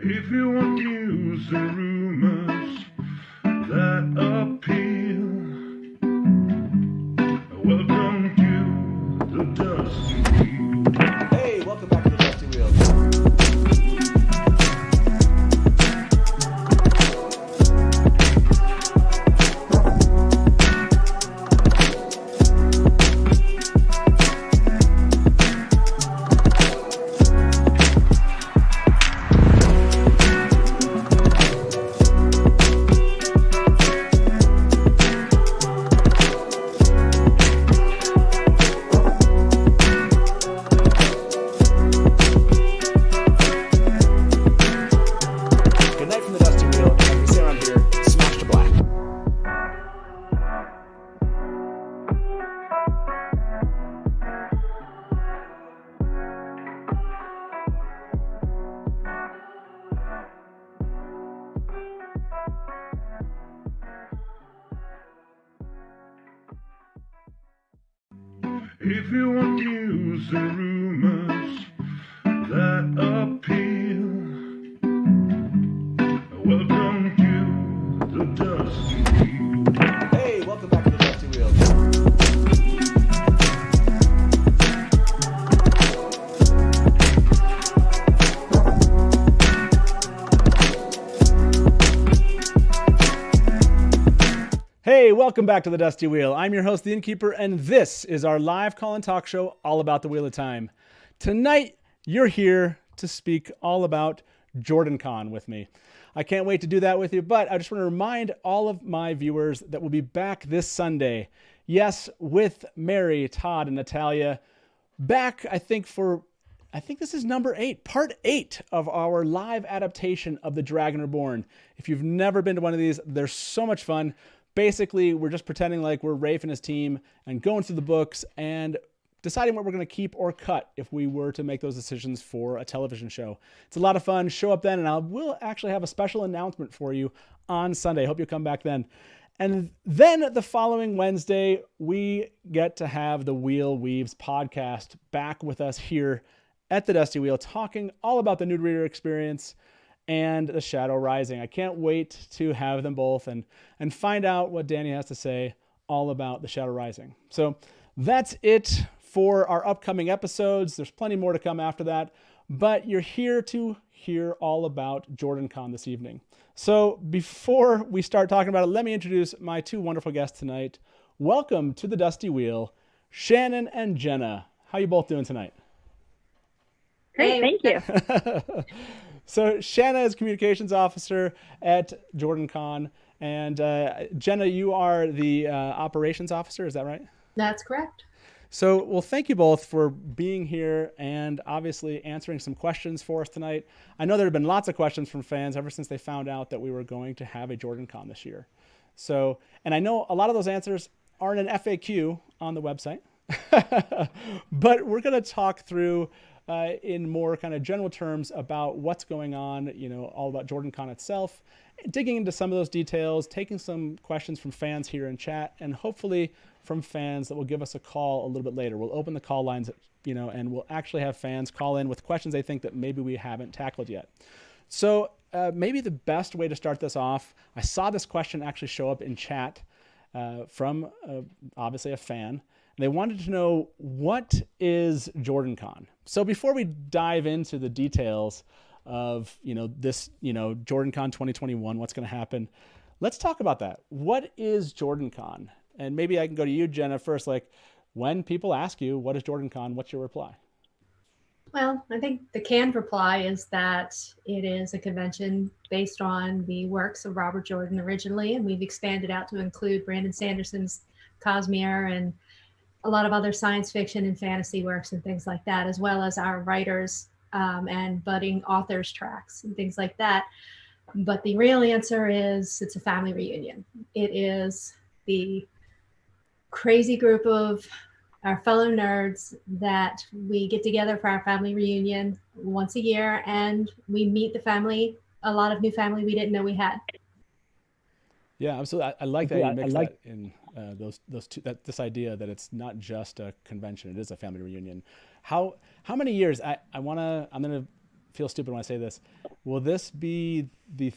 If you want news and rumors that appeal, welcome to the Dusty Wheel. Hey, welcome back to the Dusty Wheel. If you want news and rumors that appeal, welcome to the Dusty Wheel. Hey, welcome back to the Dusty Wheel. Hey, welcome back to the Dusty Wheel. I'm your host, the Innkeeper, and this is our live call and talk show all about the Wheel of Time. Tonight, you're here to speak all about JordanCon with me. I can't wait to do that with you, but I just want to remind all of my viewers that we'll be back this Sunday. Yes, with Mary, Todd, and Natalia. Back, I think this is number 8, part 8 of our live adaptation of The Dragon Reborn. If you've never been to one of these, they're so much fun. Basically, we're just pretending like we're Rafe and his team and going through the books and deciding what we're going to keep or cut if we were to make those decisions for a television show. It's a lot of fun. Show up then, and we'll actually have a special announcement for you on Sunday. Hope you'll come back then. And then the following Wednesday, we get to have the Wheel Weaves podcast back with us here at the Dusty Wheel, talking all about the new reader experience and the Shadow Rising. I can't wait to have them both and find out what Danny has to say all about the Shadow Rising. So that's it for our upcoming episodes. There's plenty more to come after that, but you're here to hear all about JordanCon this evening. So before we start talking about it, let me introduce my two wonderful guests tonight. Welcome to the Dusty Wheel, Shannan and Jenna. How you both doing tonight? Great, thank you. So Shanna is communications officer at JordanCon, and Jenna, you are the operations officer. Is that right? That's correct. So, well, thank you both for being here and obviously answering some questions for us tonight. I know there have been lots of questions from fans ever since they found out that we were going to have a JordanCon this year. So, and I know a lot of those answers are in an FAQ on the website, but we're going to talk through in more kind of general terms about what's going on, all about JordanCon itself, digging into some of those details, taking some questions from fans here in chat, and hopefully from fans that will give us a call a little bit later. We'll open the call lines, and we'll actually have fans call in with questions they think that maybe we haven't tackled yet. So maybe the best way to start this off, I saw this question actually show up in chat from obviously a fan. They wanted to know, what is JordanCon? So before we dive into the details of, this, JordanCon 2021, what's going to happen, let's talk about that. What is JordanCon? And maybe I can go to you, Jenna, first. Like, when people ask you, what is JordanCon, what's your reply? Well, I think the canned reply is that it is a convention based on the works of Robert Jordan originally, and we've expanded out to include Brandon Sanderson's Cosmere and a lot of other science fiction and fantasy works and things like that, as well as our writers and budding authors tracks and things like that. But the real answer is it's a family reunion. It is the crazy group of our fellow nerds that we get together for our family reunion once a year, and we meet the family, a lot of new family we didn't know we had. Yeah, absolutely. I like that you mixed that in those two. This idea that it's not just a convention; it is a family reunion. How many years? I'm gonna feel stupid when I say this. Will this be the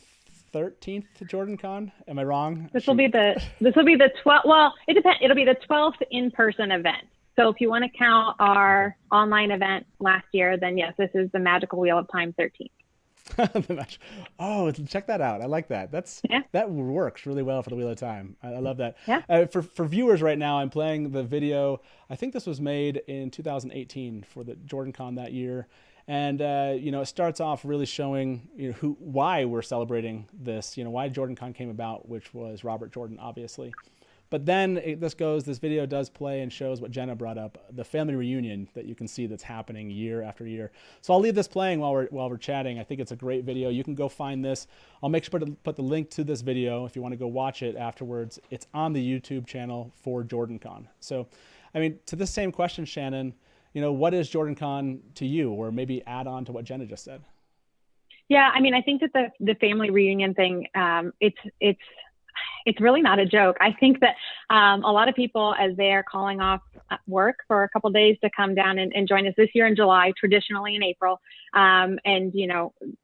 13th JordanCon? Am I wrong? This will be the 12th. Well, it depends. It'll be the 12th in-person event. So if you want to count our online event last year, then yes, this is the Magical Wheel of Time 13th. Oh, check that out. I like that. That works really well for the Wheel of Time. I love that. Yeah. For viewers right now, I'm playing the video. I think this was made in 2018 for the JordanCon that year. And, it starts off really showing, why we're celebrating this, why JordanCon came about, which was Robert Jordan, obviously. But then this video does play and shows what Jenna brought up, the family reunion that you can see that's happening year after year. So I'll leave this playing while we're chatting. I think it's a great video. You can go find this. I'll make sure to put the link to this video if you want to go watch it afterwards. It's on the YouTube channel for JordanCon. So, to the same question, Shannan, what is JordanCon to you, or maybe add on to what Jenna just said? Yeah, I think that the family reunion thing, it's really not a joke. I think that a lot of people, as they are calling off work for a couple of days to come down and join us this year in July, traditionally in April, and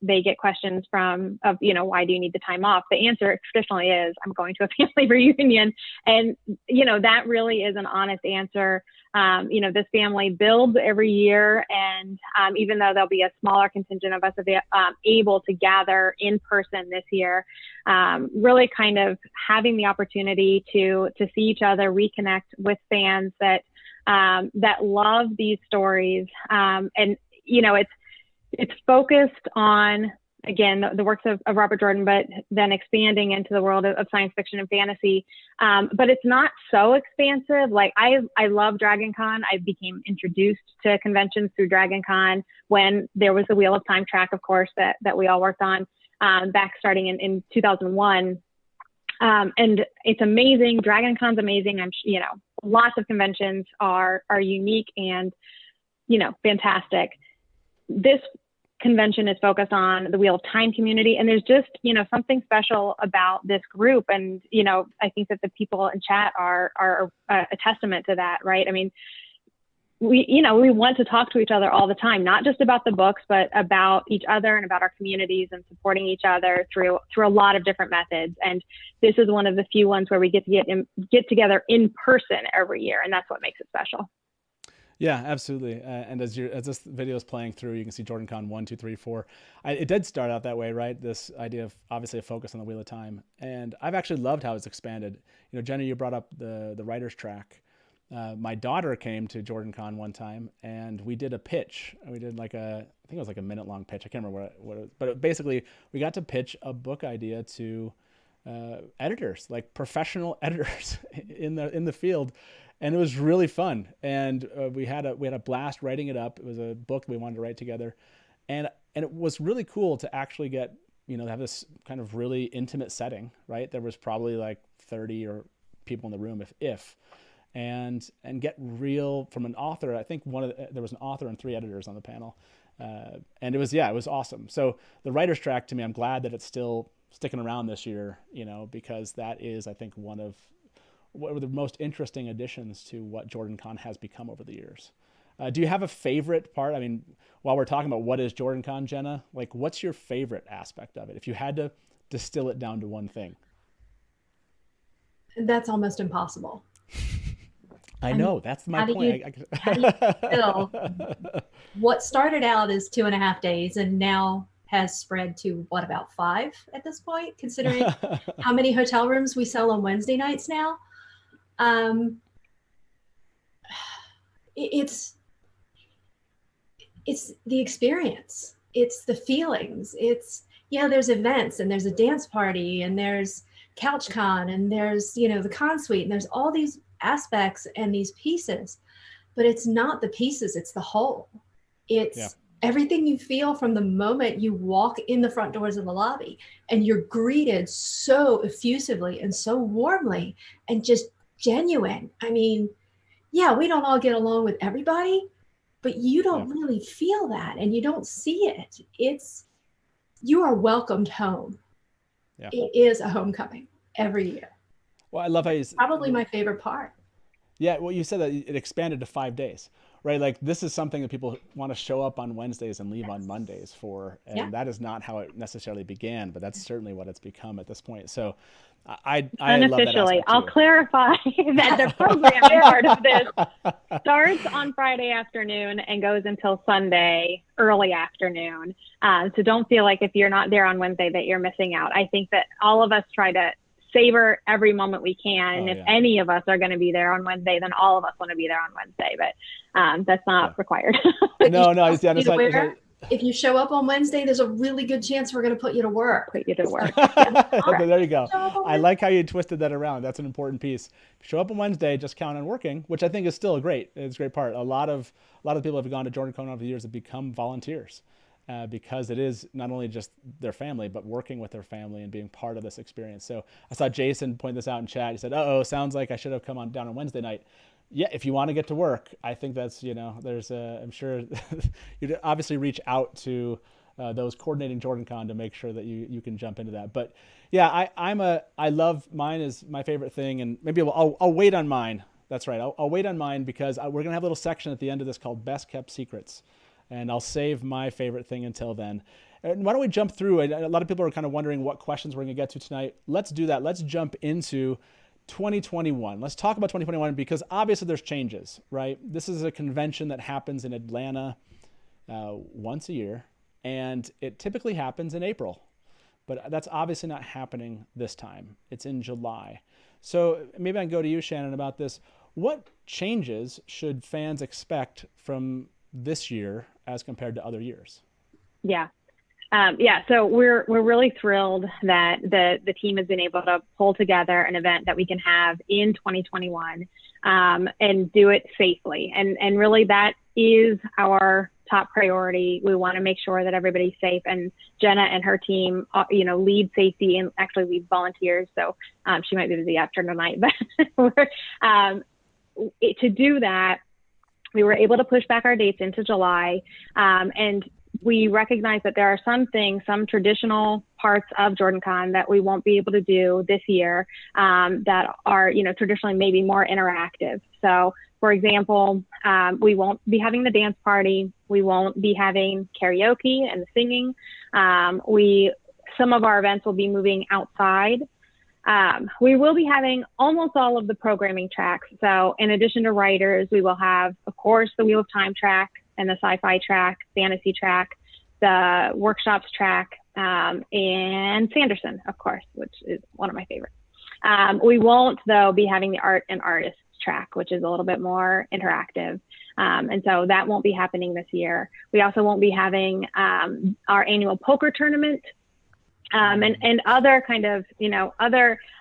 they get questions why do you need the time off? The answer traditionally is, I'm going to a family reunion, and that really is an honest answer. This family builds every year, and even though there'll be a smaller contingent of us able to gather in person this year, really kind of having the opportunity to see each other, reconnect with fans that love these stories, and it's focused on, again, the works of Robert Jordan, but then expanding into the world of science fiction and fantasy. But it's not so expansive. Like I love DragonCon. I became introduced to conventions through DragonCon when there was the Wheel of Time track, of course, that we all worked on back starting in 2001. And it's amazing. DragonCon's amazing. Lots of conventions are unique and, fantastic. This convention is focused on the Wheel of Time community, and there's just something special about this group, and I think that the people in chat are a testament to that, right? We want to talk to each other all the time, not just about the books, but about each other and about our communities and supporting each other through a lot of different methods. And this is one of the few ones where we get get together in person every year, and that's what makes it special. Yeah, absolutely. And as this video is playing through, you can see JordanCon 1, 2, 3, 4. It did start out that way, right? This idea of obviously a focus on the Wheel of Time. And I've actually loved how it's expanded. Jenna, you brought up the writer's track. My daughter came to JordanCon one time, and we did a pitch. We did I think it was like a minute-long pitch. I can't remember what it was. But basically, we got to pitch a book idea to editors, like professional editors in the field. And it was really fun, and we had a blast writing it up. It was a book we wanted to write together, and it was really cool to actually get have this kind of really intimate setting. Right, there was probably like 30 or people in the room, if and get real from an author. I think there was an author and 3 editors on the panel, and it was awesome. So the writer's track, to me, I'm glad that it's still sticking around this year. Because that is, I think, one of what were the most interesting additions to what JordanCon has become over the years. Do you have a favorite part? While we're talking about what is JordanCon, Jenna, what's your favorite aspect of it? If you had to distill it down to one thing. That's almost impossible. I know, that's my point. How do you feel? What started out as 2.5 days and now has spread to about 5 at this point, considering how many hotel rooms we sell on Wednesday nights now. It's the experience. It's the feelings. There's events, and there's a dance party, and there's CouchCon, and there's, the con suite, and there's all these aspects and these pieces, but it's not the pieces, it's the whole. It's everything you feel from the moment you walk in the front doors of the lobby, and you're greeted so effusively and so warmly and just genuine. We don't all get along with everybody, but you don't really feel that, and you don't see it. You are welcomed home. Yeah. It is a homecoming every year. Well, I love how probably my favorite part. Yeah, well, you said that it expanded to 5 days, right? Like this is something that people want to show up on Wednesdays and leave on Mondays for, and that is not how it necessarily began, but that's certainly what it's become at this point. So I Unofficially, love that I'll clarify that the programming part of this starts on Friday afternoon and goes until Sunday early afternoon. So don't feel like if you're not there on Wednesday that you're missing out. I think that all of us try to savor every moment we can. And if any of us are going to be there on Wednesday, then all of us want to be there on Wednesday, but that's not required. No. If you show up on Wednesday, there's a really good chance we're going to put you to work. There you go. I like how you twisted that around. That's an important piece. If you show up on Wednesday, just count on working, which I think is still it's a great part. A lot of people have gone to JordanCon over the years have become volunteers because it is not only just their family, but working with their family and being part of this experience. So I saw Jason point this out in chat. He said, sounds like I should have come down on Wednesday night. Yeah, if you want to get to work, I think that's, I'm sure you'd obviously reach out to those coordinating JordanCon to make sure that you can jump into that. But yeah, I love, mine is my favorite thing, and maybe I'll wait on mine. That's right. I'll wait on mine because we're going to have a little section at the end of this called Best Kept Secrets, and I'll save my favorite thing until then. And why don't we jump through? A lot of people are kind of wondering what questions we're going to get to tonight. Let's do that. Let's jump into 2021. Let's talk about 2021 because obviously there's changes, right? This is a convention that happens in Atlanta once a year, and it typically happens in April, but that's obviously not happening this time. It's in July. So maybe I can go to you, Shannon, about this. What changes should fans expect from this year as compared to other years? So we're really thrilled that the team has been able to pull together an event that we can have in 2021 and do it safely. And really that is our top priority. We want to make sure that everybody's safe, and Jenna and her team, lead safety and actually lead volunteers. So she might be busy after tonight, but to do that, we were able to push back our dates into July, and we recognize that there are some traditional parts of JordanCon that we won't be able to do this year that are, traditionally maybe more interactive. So, for example, we won't be having the dance party. We won't be having karaoke and singing. Some of our events will be moving outside. We will be having almost all of the programming tracks. So in addition to writers, we will have, of course, the Wheel of Time track and the sci-fi track, fantasy track, the workshops track, and Sanderson, of course, which is one of my favorites. We won't, though, be having the art and artists track, which is a little bit more interactive. And so that won't be happening this year. We also won't be having our annual poker tournament. And other kind of,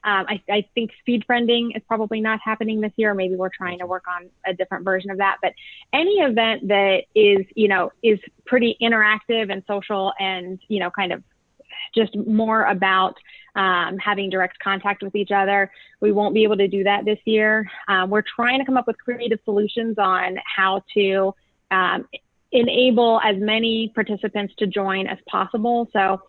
I think speed friending is probably not happening this year. Maybe we're trying to work on a different version of that. But any event that is pretty interactive and social and, kind of just more about having direct contact with each other, we won't be able to do that this year. We're trying to come up with creative solutions on how to enable as many participants to join as possible. So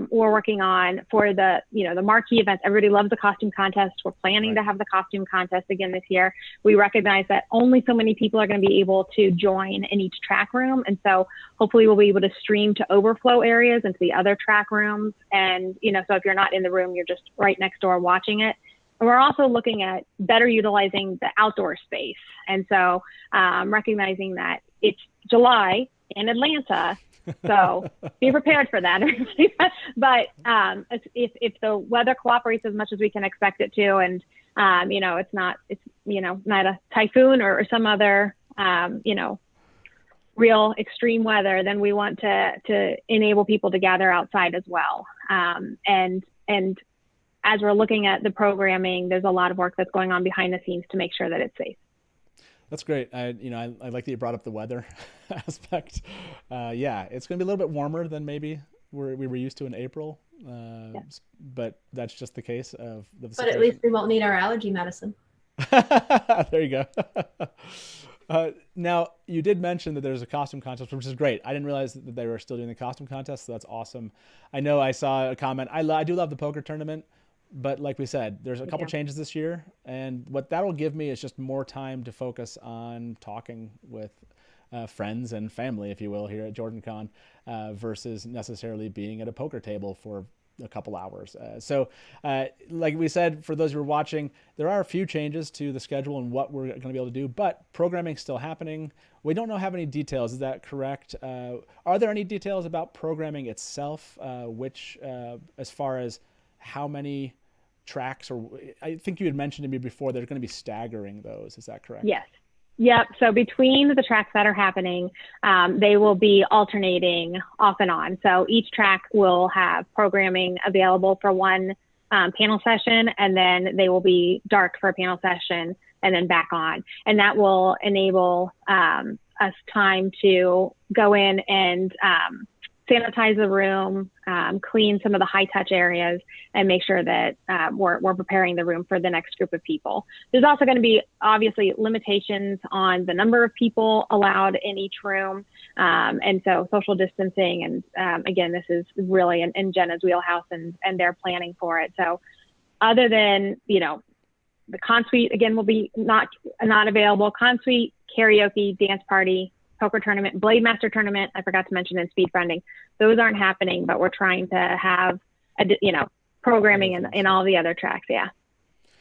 we're working on for the marquee events. Everybody loves the costume contest. We're planning to have the costume contest again this year. We recognize that only so many people are going to be able to join in each track room. And so hopefully we'll be able to stream to overflow areas into the other track rooms. And, so if you're not in the room, you're just right next door watching it. And we're also looking at better utilizing the outdoor space. And so recognizing that it's July in Atlanta, so be prepared for that. But if the weather cooperates as much as we can expect it to, and it's not a typhoon or some other real extreme weather, then we want to enable people to gather outside as well. And as we're looking at the programming, there's a lot of work that's going on behind the scenes to make sure that it's safe. That's great. I like that you brought up the weather aspect. It's going to be a little bit warmer than maybe we were used to in April, but that's just the case of the situation. But at least we won't need our allergy medicine. There you go. Now, you did mention that there's a costume contest, which is great. I didn't realize that they were still doing the costume contest, so that's awesome. I know I saw a comment. I do love the poker tournament. but like we said, there's a couple changes this year, and what that'll give me is just more time to focus on talking with friends and family, if you will, here at JordanCon, versus necessarily being at a poker table for a couple hours. Like we said, for those who are watching, there are a few changes to the schedule and what we're going to be able to do, but programming's still happening. We don't have any details. Is that correct? Are there any details about programming itself, as far as how many tracks, or I think you had mentioned to me before, they're going to be staggering those. Is that correct? Yes. Yep. So between the tracks that are happening, they will be alternating off and on. So each track will have programming available for one panel session, and then they will be dark for a panel session and then back on. And that will enable us time to go in and sanitize the room, clean some of the high touch areas, and make sure that we're preparing the room for the next group of people. There's also going to be obviously limitations on the number of people allowed in each room. And so social distancing, and again, this is really in Jenna's wheelhouse, and they're planning for it. So other than, the consuite, again, will be not available. Consuite, karaoke, dance party, poker tournament, Blade Master tournament, I forgot to mention, in speed funding. Those aren't happening, but we're trying to have, programming in all the other tracks. Yeah.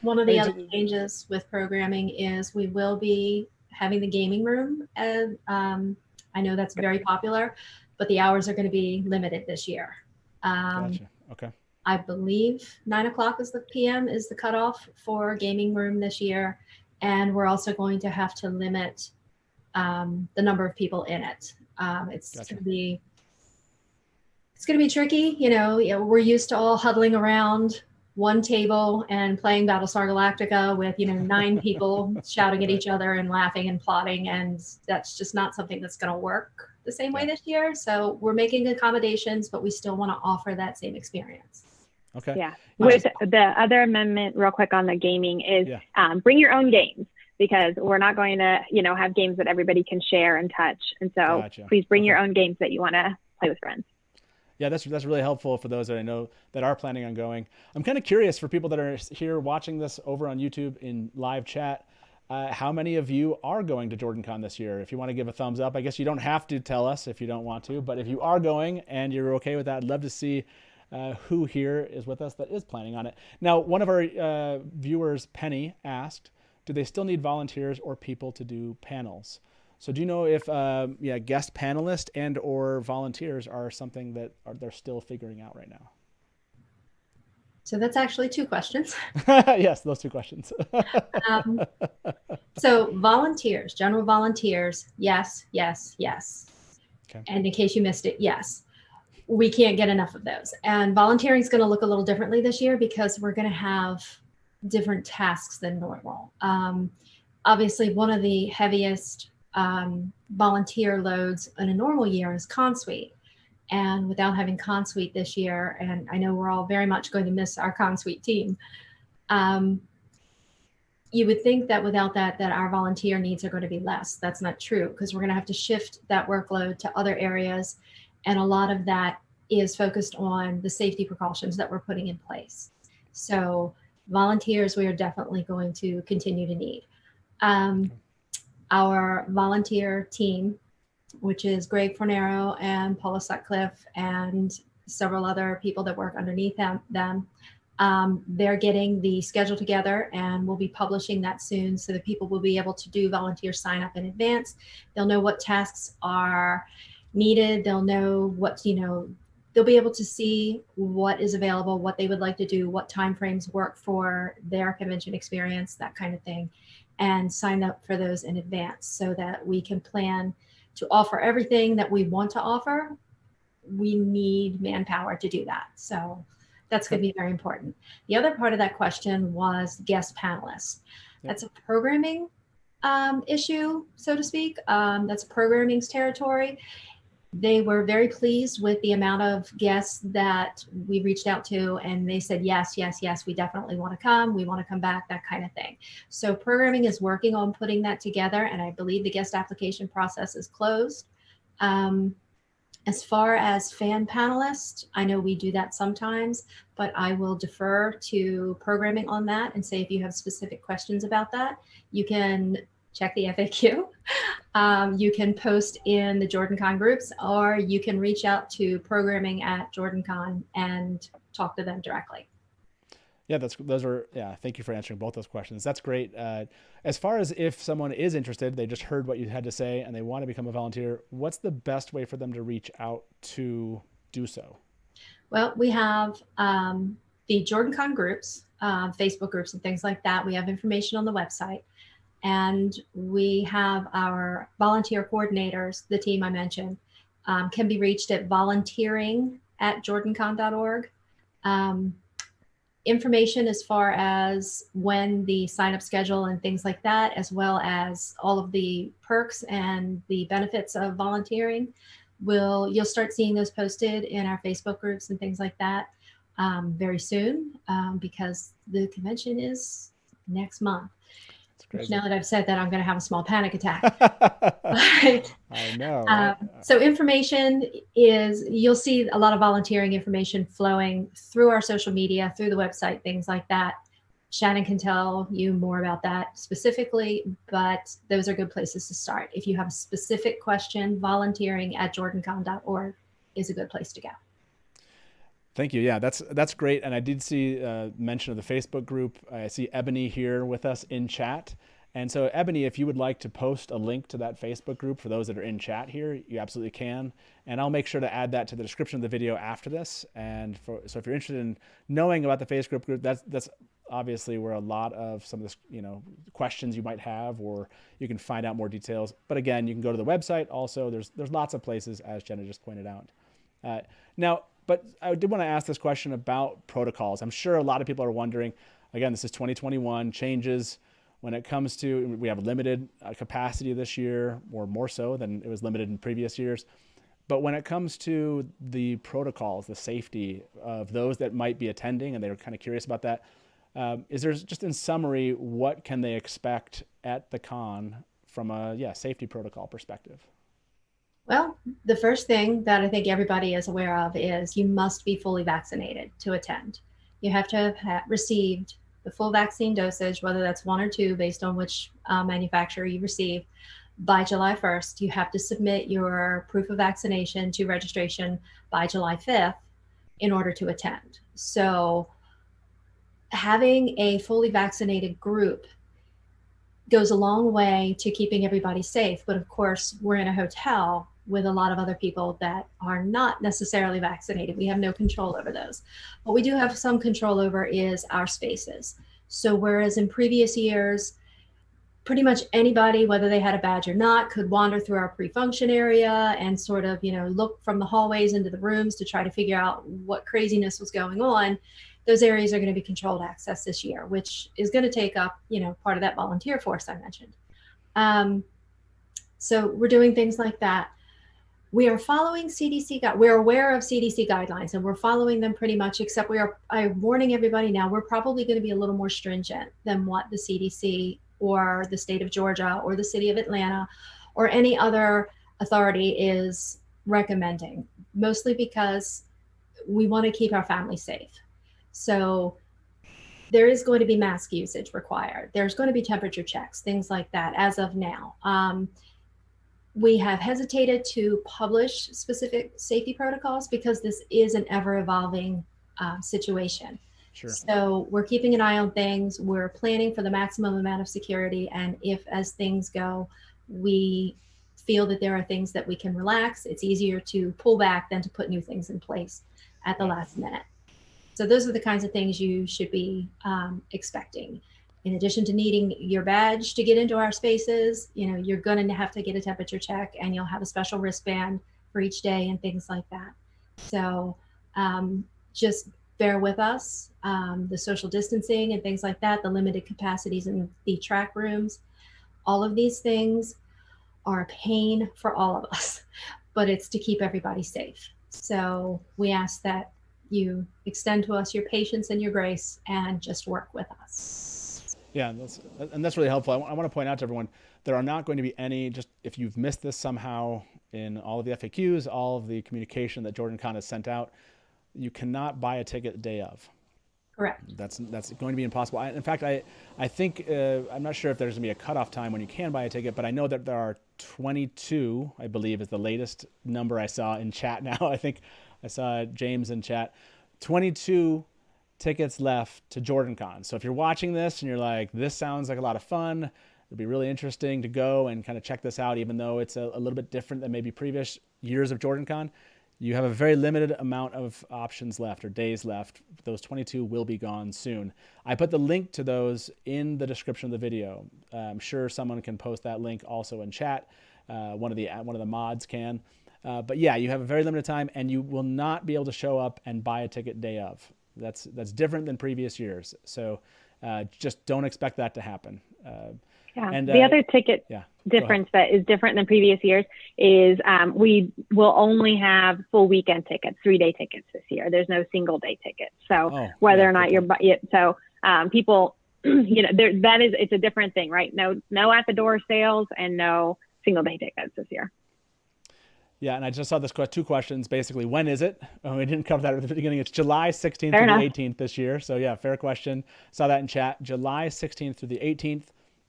One of the other changes with programming is we will be having the gaming room. And I know that's very popular, but the hours are going to be limited this year. Gotcha. Okay. I believe 9:00 is the PM is the cutoff for gaming room this year. And we're also going to have to limit the number of people in it. It's going to be tricky. We're used to all huddling around one table and playing Battlestar Galactica with 9 people shouting at each other and laughing and plotting, and that's just not something that's going to work the same way this year. So we're making accommodations, but we still want to offer that same experience. Okay. Yeah. With the other amendment, real quick on the gaming, is bring your own games, because we're not going to, have games that everybody can share and touch. And so please bring your own games that you want to play with friends. Yeah, that's really helpful for those that I know that are planning on going. I'm kind of curious, for people that are here watching this over on YouTube in live chat, how many of you are going to JordanCon this year? If you want to give a thumbs up, I guess you don't have to tell us if you don't want to, but if you are going and you're okay with that, I'd love to see who here is with us that is planning on it. Now, one of our viewers, Penny, asked, do they still need volunteers or people to do panels? So do you know if guest panelists and or volunteers are something that they're still figuring out right now? So that's actually 2 questions. Yes, those 2 questions. So volunteers, general volunteers, yes, yes, yes. Okay. And in case you missed it, yes. We can't get enough of those. And volunteering is going to look a little differently this year, because we're going to have different tasks than normal. Obviously, one of the heaviest volunteer loads in a normal year is Consuite. And without having Consuite this year, and I know we're all very much going to miss our Consuite team, you would think that without that our volunteer needs are going to be less. That's not true, because we're going to have to shift that workload to other areas. And a lot of that is focused on the safety precautions that we're putting in place. So volunteers, we are definitely going to continue to need. Our volunteer team, which is Greg Fornero and Paula Sutcliffe and several other people that work underneath them, they're getting the schedule together, and we'll be publishing that soon, so that people will be able to do volunteer sign up in advance. They'll know what tasks are needed. They'll know what, they'll be able to see what is available, what they would like to do, what timeframes work for their convention experience, that kind of thing, and sign up for those in advance so that we can plan to offer everything that we want to offer. We need manpower to do that. So that's going to be very important. The other part of that question was guest panelists. That's a programming issue, so to speak. That's programming's territory. They were very pleased with the amount of guests that we reached out to, and they said, yes, yes, yes, we definitely want to come. We want to come back, that kind of thing. So programming is working on putting that together, and I believe the guest application process is closed. And As far as fan panelists, I know we do that sometimes, but I will defer to programming on that and say if you have specific questions about that, you can check the FAQ. You can post in the JordanCon groups, or you can reach out to programming at JordanCon and talk to them directly. Yeah, thank you for answering both those questions. That's great. As far as if someone is interested, they just heard what you had to say and they want to become a volunteer, what's the best way for them to reach out to do so? Well, we have the JordanCon groups, Facebook groups and things like that. We have information on the website. And we have our volunteer coordinators, the team I mentioned, can be reached at volunteering@jordancon.org. Information as far as when the sign-up schedule and things like that, as well as all of the perks and the benefits of volunteering, you'll start seeing those posted in our Facebook groups and things like that very soon, because the convention is next month. Now that I've said that, I'm going to have a small panic attack. Right? I know. So information is, you'll see a lot of volunteering information flowing through our social media, through the website, things like that. Shannan can tell you more about that specifically, but those are good places to start. If you have a specific question, volunteering@jordancon.org is a good place to go. Thank you. Yeah, that's great. And I did see mention of the Facebook group. I see Ebony here with us in chat. And so Ebony, if you would like to post a link to that Facebook group for those that are in chat here, you absolutely can. And I'll make sure to add that to the description of the video after this. And so if you're interested in knowing about the Facebook group, that's obviously where a lot of some of this, questions you might have, or you can find out more details. But again, you can go to the website also. There's lots of places, as Jenna just pointed out. But I did want to ask this question about protocols. I'm sure a lot of people are wondering, again, this is 2021, changes when it comes to, we have limited capacity this year, or more so than it was limited in previous years. But when it comes to the protocols, the safety of those that might be attending, and they're kind of curious about that, is there, just in summary, what can they expect at the con from a safety protocol perspective? Well, the first thing that I think everybody is aware of is you must be fully vaccinated to attend. You have to have received the full vaccine dosage, whether that's 1 or 2, based on which manufacturer you receive, by July 1st. You have to submit your proof of vaccination to registration by July 5th in order to attend. So having a fully vaccinated group goes a long way to keeping everybody safe. But of course, we're in a hotel with a lot of other people that are not necessarily vaccinated. We have no control over those. What we do have some control over is our spaces. So whereas in previous years, pretty much anybody, whether they had a badge or not, could wander through our pre-function area and sort of, look from the hallways into the rooms to try to figure out what craziness was going on. Those areas are going to be controlled access this year, which is going to take up, part of that volunteer force I mentioned. So we're doing things like that. We are following CDC. We're aware of CDC guidelines, and we're following them pretty much, except I'm warning everybody now, we're probably going to be a little more stringent than what the CDC or the state of Georgia or the city of Atlanta or any other authority is recommending, mostly because we want to keep our families safe. So there is going to be mask usage required. There's going to be temperature checks, things like that as of now. We have hesitated to publish specific safety protocols because this is an ever-evolving situation. Sure. So we're keeping an eye on things. We're planning for the maximum amount of security. And if, as things go, we feel that there are things that we can relax, it's easier to pull back than to put new things in place at the last minute. So those are the kinds of things you should be expecting. In addition to needing your badge to get into our spaces, you're going to have to get a temperature check, and you'll have a special wristband for each day and things like that. So just bear with us. The social distancing and things like that, the limited capacities in the track rooms, all of these things are a pain for all of us, but it's to keep everybody safe. So we ask that you extend to us your patience and your grace and just work with us. Yeah, that's really helpful. I want to point out to everyone, there are not going to be any, just if you've missed this somehow in all of the FAQs, all of the communication that JordanCon has sent out, you cannot buy a ticket the day of. Correct. That's going to be impossible. In fact, I think, I'm not sure if there's going to be a cutoff time when you can buy a ticket, but I know that there are 22, I believe is the latest number I saw in chat now. I think I saw James in chat. 22 tickets left to JordanCon. So if you're watching this and you're like, this sounds like a lot of fun, it'd be really interesting to go and kind of check this out, even though it's a little bit different than maybe previous years of JordanCon. You have a very limited amount of options left or days left. Those 22 will be gone soon. I put the link to those in the description of the video. I'm sure someone can post that link also in chat. One of the mods can. But yeah, you have a very limited time, and you will not be able to show up and buy a ticket day of. That's different than previous years. So just don't expect that to happen. And the other ticket difference that is different than previous years is we will only have full weekend tickets, 3-day tickets this year. There's no single day tickets. So whether or not people, it's a different thing, right? No at the door sales and no single day tickets this year. Yeah, and I just saw this two questions. Basically, when is it? We didn't cover that at the beginning. It's July 16th through the 18th this year. So yeah, fair question. Saw that in chat. July 16th through the 18th.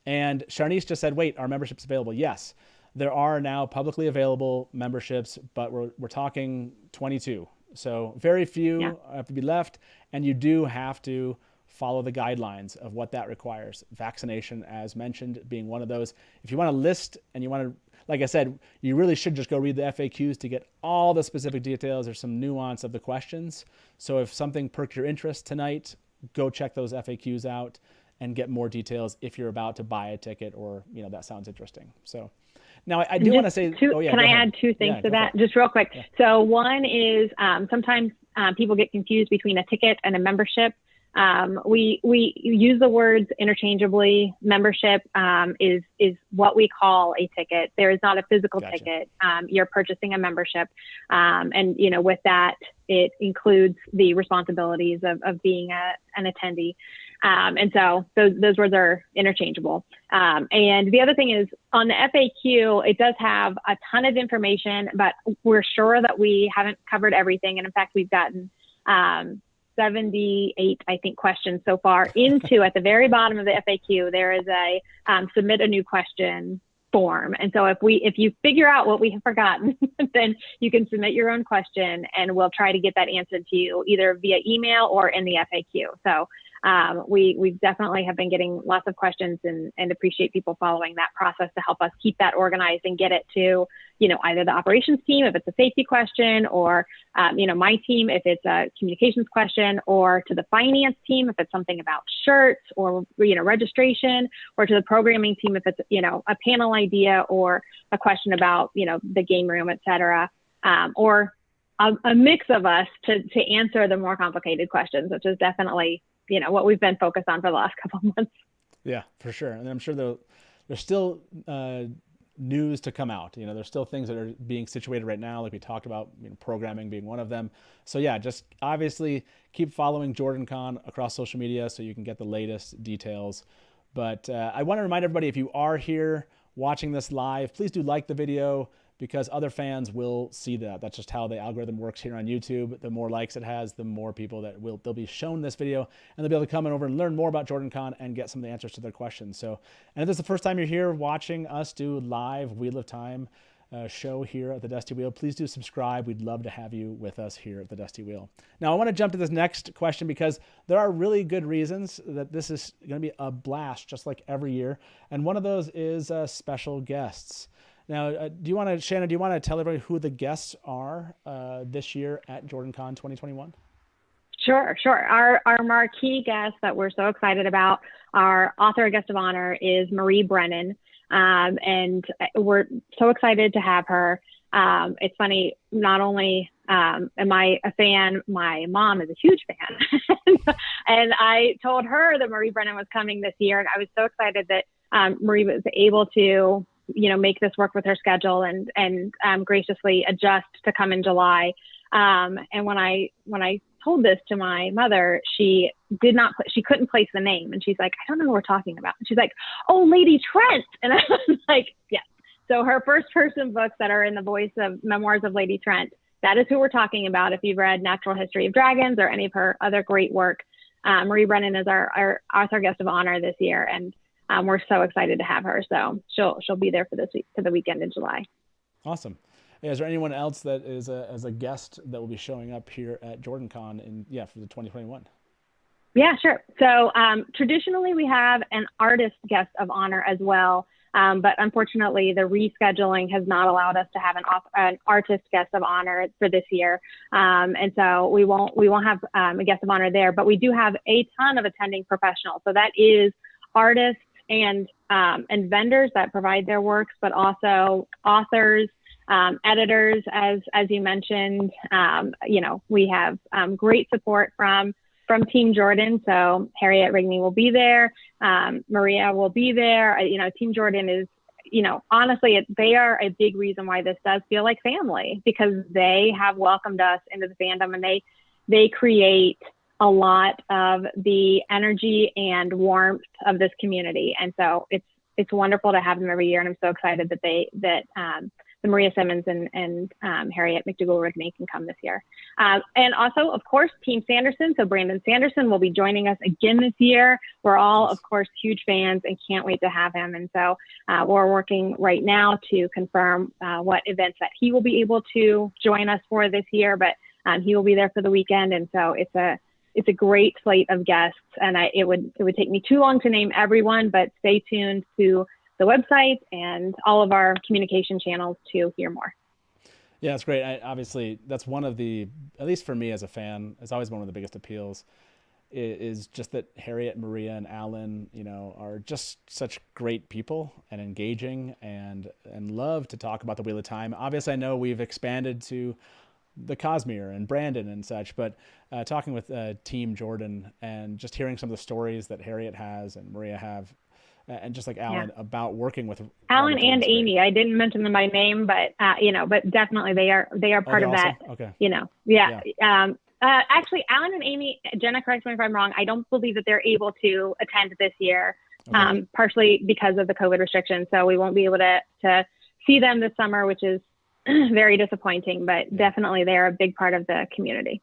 And Sharnice just said, wait, are memberships available? Yes, there are now publicly available memberships, but we're talking 22. So very few have to be left. And you do have to follow the guidelines of what that requires. Vaccination, as mentioned, being one of those. If you want to list and you want to, like I said, you really should just go read the FAQs to get all the specific details. There's some nuance of the questions. So if something perked your interest tonight, go check those FAQs out and get more details if you're about to buy a ticket or, that sounds interesting. So now I do want to say, can I add two things to that just real quick? Yeah. So one is sometimes people get confused between a ticket and a membership. We use the words interchangeably. Membership is what we call a ticket. There is not a physical ticket. You're purchasing a membership. And, with that, it includes the responsibilities of being an attendee. And so those words are interchangeable. And the other thing is on the FAQ, it does have a ton of information, but we're sure that we haven't covered everything. And in fact, we've gotten 78, I think, questions so far into at the very bottom of the FAQ, there is a submit a new question form. And so if you figure out what we have forgotten, then you can submit your own question and we'll try to get that answered to you either via email or in the FAQ. So we definitely have been getting lots of questions and appreciate people following that process to help us keep that organized and get it to, either the operations team, if it's a safety question, or, my team, if it's a communications question, or to the finance team, if it's something about shirts or, registration, or to the programming team, if it's, a panel idea or a question about, the game room, et cetera, or a mix of us to answer the more complicated questions, which is definitely what we've been focused on for the last couple of months. Yeah, for sure. And I'm sure there's still news to come out. There's still things that are being situated right now, like we talked about, programming being one of them. So yeah, just obviously keep following JordanCon across social media so you can get the latest details. But I want to remind everybody, if you are here watching this live, please do like the video, because other fans will see that. That's just how the algorithm works here on YouTube. The more likes it has, the more people they'll be shown this video, and they'll be able to come over and learn more about JordanCon and get some of the answers to their questions. So, and if this is the first time you're here watching us do live Wheel of Time show here at the Dusty Wheel, please do subscribe. We'd love to have you with us here at the Dusty Wheel. Now, I want to jump to this next question because there are really good reasons that this is going to be a blast, just like every year. And one of those is special guests. Now, Shannan, do you want to tell everybody who the guests are this year at JordanCon 2021? Sure. Our marquee guest that we're so excited about, our author guest of honor, is Marie Brennan. And we're so excited to have her. It's funny, not only am I a fan, my mom is a huge fan. And I told her that Marie Brennan was coming this year. And I was so excited that Marie was able to make this work with her schedule and graciously adjust to come in July. And when I told this to my mother, she couldn't place the name. And she's like, I don't know what we're talking about. And she's like, oh, Lady Trent. And I was like, yes. So her first person books that are in the voice of Memoirs of Lady Trent, that is who we're talking about. If you've read Natural History of Dragons or any of her other great work, Marie Brennan is our author guest of honor this year. And we're so excited to have her. So she'll be there for for the weekend in July. Awesome. Yeah, is there anyone else that is as a guest that will be showing up here at JordanCon for the 2021? Yeah, sure. So traditionally we have an artist guest of honor as well. But unfortunately, the rescheduling has not allowed us to have an artist guest of honor for this year, and so we won't have a guest of honor there. But we do have a ton of attending professionals. So that is artists and vendors that provide their works, but also authors, editors, as you mentioned. We have great support from Team Jordan. So Harriet Rigney will be there. Maria will be there. Team Jordan is, honestly, they are a big reason why this does feel like family, because they have welcomed us into the fandom, and they create a lot of the energy and warmth of this community. And so it's wonderful to have them every year. And I'm so excited that the Maria Simmons and Harriet McDougall-Rigney can come this year. And also, of course, Team Sanderson. So Brandon Sanderson will be joining us again this year. We're all, of course, huge fans and can't wait to have him. And so we're working right now to confirm what events that he will be able to join us for this year. But he will be there for the weekend. And so it's a great slate of guests. And it would take me too long to name everyone, but stay tuned to the website and all of our communication channels to hear more. Yeah, it's great. Obviously, that's one of the, at least for me as a fan, it's always one of the biggest appeals, is just that Harriet, Maria, and Alan, are just such great people and engaging and love to talk about the Wheel of Time. Obviously, I know we've expanded to the Cosmere and Brandon and such, but talking with Team Jordan and just hearing some of the stories that Harriet has and Maria have, and just like Alan, about working with Alan and Amy. I didn't mention them by name, but but definitely they are part of that. Okay. Actually, Alan and Amy, Jenna, correct me if I'm wrong, I don't believe that they're able to attend this year, partially because of the COVID restrictions. So we won't be able to see them this summer, which is very disappointing, but definitely they're a big part of the community.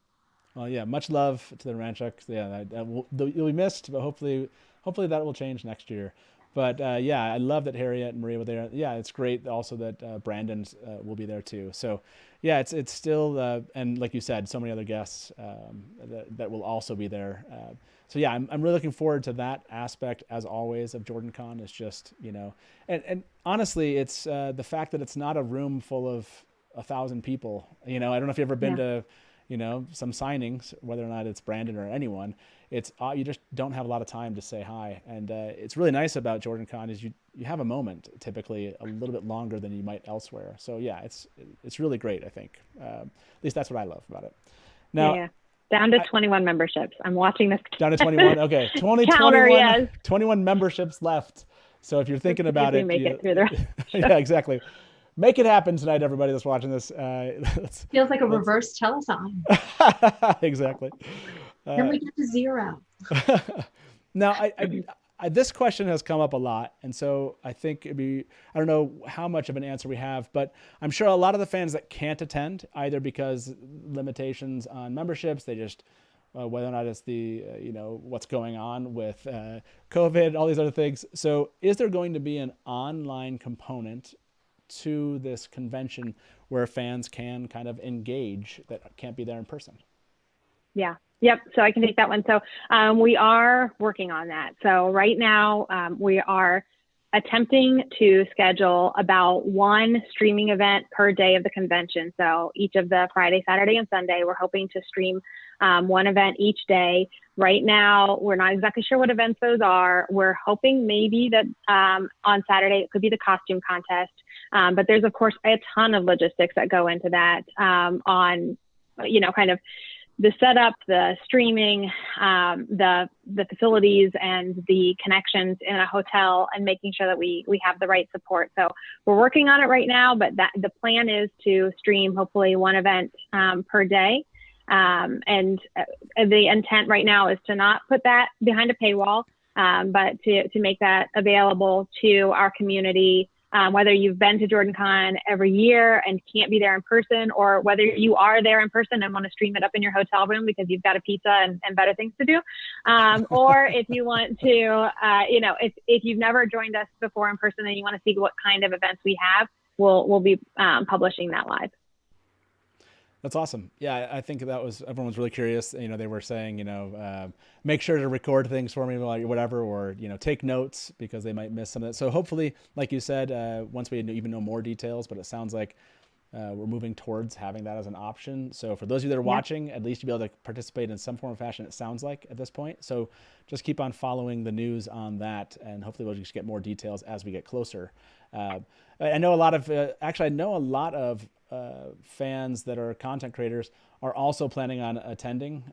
Well, yeah, much love to the Ranchucks. Yeah, you'll be missed, but hopefully that will change next year. But I love that Harriet and Maria were there. Yeah, it's great also that Brandon will be there too. So yeah, it's still, and like you said, so many other guests that will also be there. So yeah, I'm really looking forward to that aspect, as always, of JordanCon. It's just, and honestly, it's the fact that it's not a room full of 1,000 people. I don't know if you've ever been to, some signings, whether or not it's Brandon or anyone. It's you just don't have a lot of time to say hi, and it's really nice about JordanCon is you have a moment, typically a little bit longer than you might elsewhere. So yeah, it's really great. I think at least that's what I love about it. Now down to 21 memberships. I'm watching this down to 21. Okay, 21 memberships left. So if you're thinking about it, make it through the rest. Yeah, exactly. Make it happen tonight, everybody that's watching this. Feels like a reverse telethon. Exactly. Then we get to zero. Now, I this question has come up a lot, and so I think I don't know how much of an answer we have, but I'm sure a lot of the fans that can't attend, either because limitations on memberships, they just, whether or not it's the, what's going on with COVID, all these other things. So is there going to be an online component to this convention where fans can kind of engage that can't be there in person? Yeah. Yep. So I can take that one. So we are working on that. So right now we are attempting to schedule about one streaming event per day of the convention. So each of the Friday, Saturday, and Sunday, we're hoping to stream one event each day. Right now, we're not exactly sure what events those are. We're hoping maybe that on Saturday, it could be the costume contest. But there's, of course, a ton of logistics that go into that on, kind of the setup, the streaming, the facilities, and the connections in a hotel, and making sure that we have the right support. So we're working on it right now, but the plan is to stream hopefully one event per day. And the intent right now is to not put that behind a paywall, but to make that available to our community, whether you've been to JordanCon every year and can't be there in person, or whether you are there in person and want to stream it up in your hotel room because you've got a pizza and better things to do. Or if you want to, if you've never joined us before in person and you want to see what kind of events we have, we'll be publishing that live. That's awesome. Yeah, I think everyone was really curious. They were saying, make sure to record things for me while whatever, or, take notes because they might miss some of that. So hopefully, like you said, once we even know more details, but it sounds like we're moving towards having that as an option. So for those of you that are watching, at least you'll be able to participate in some form of fashion, it sounds like at this point. So just keep on following the news on that, and hopefully we'll just get more details as we get closer. I know a lot of fans that are content creators are also planning on attending.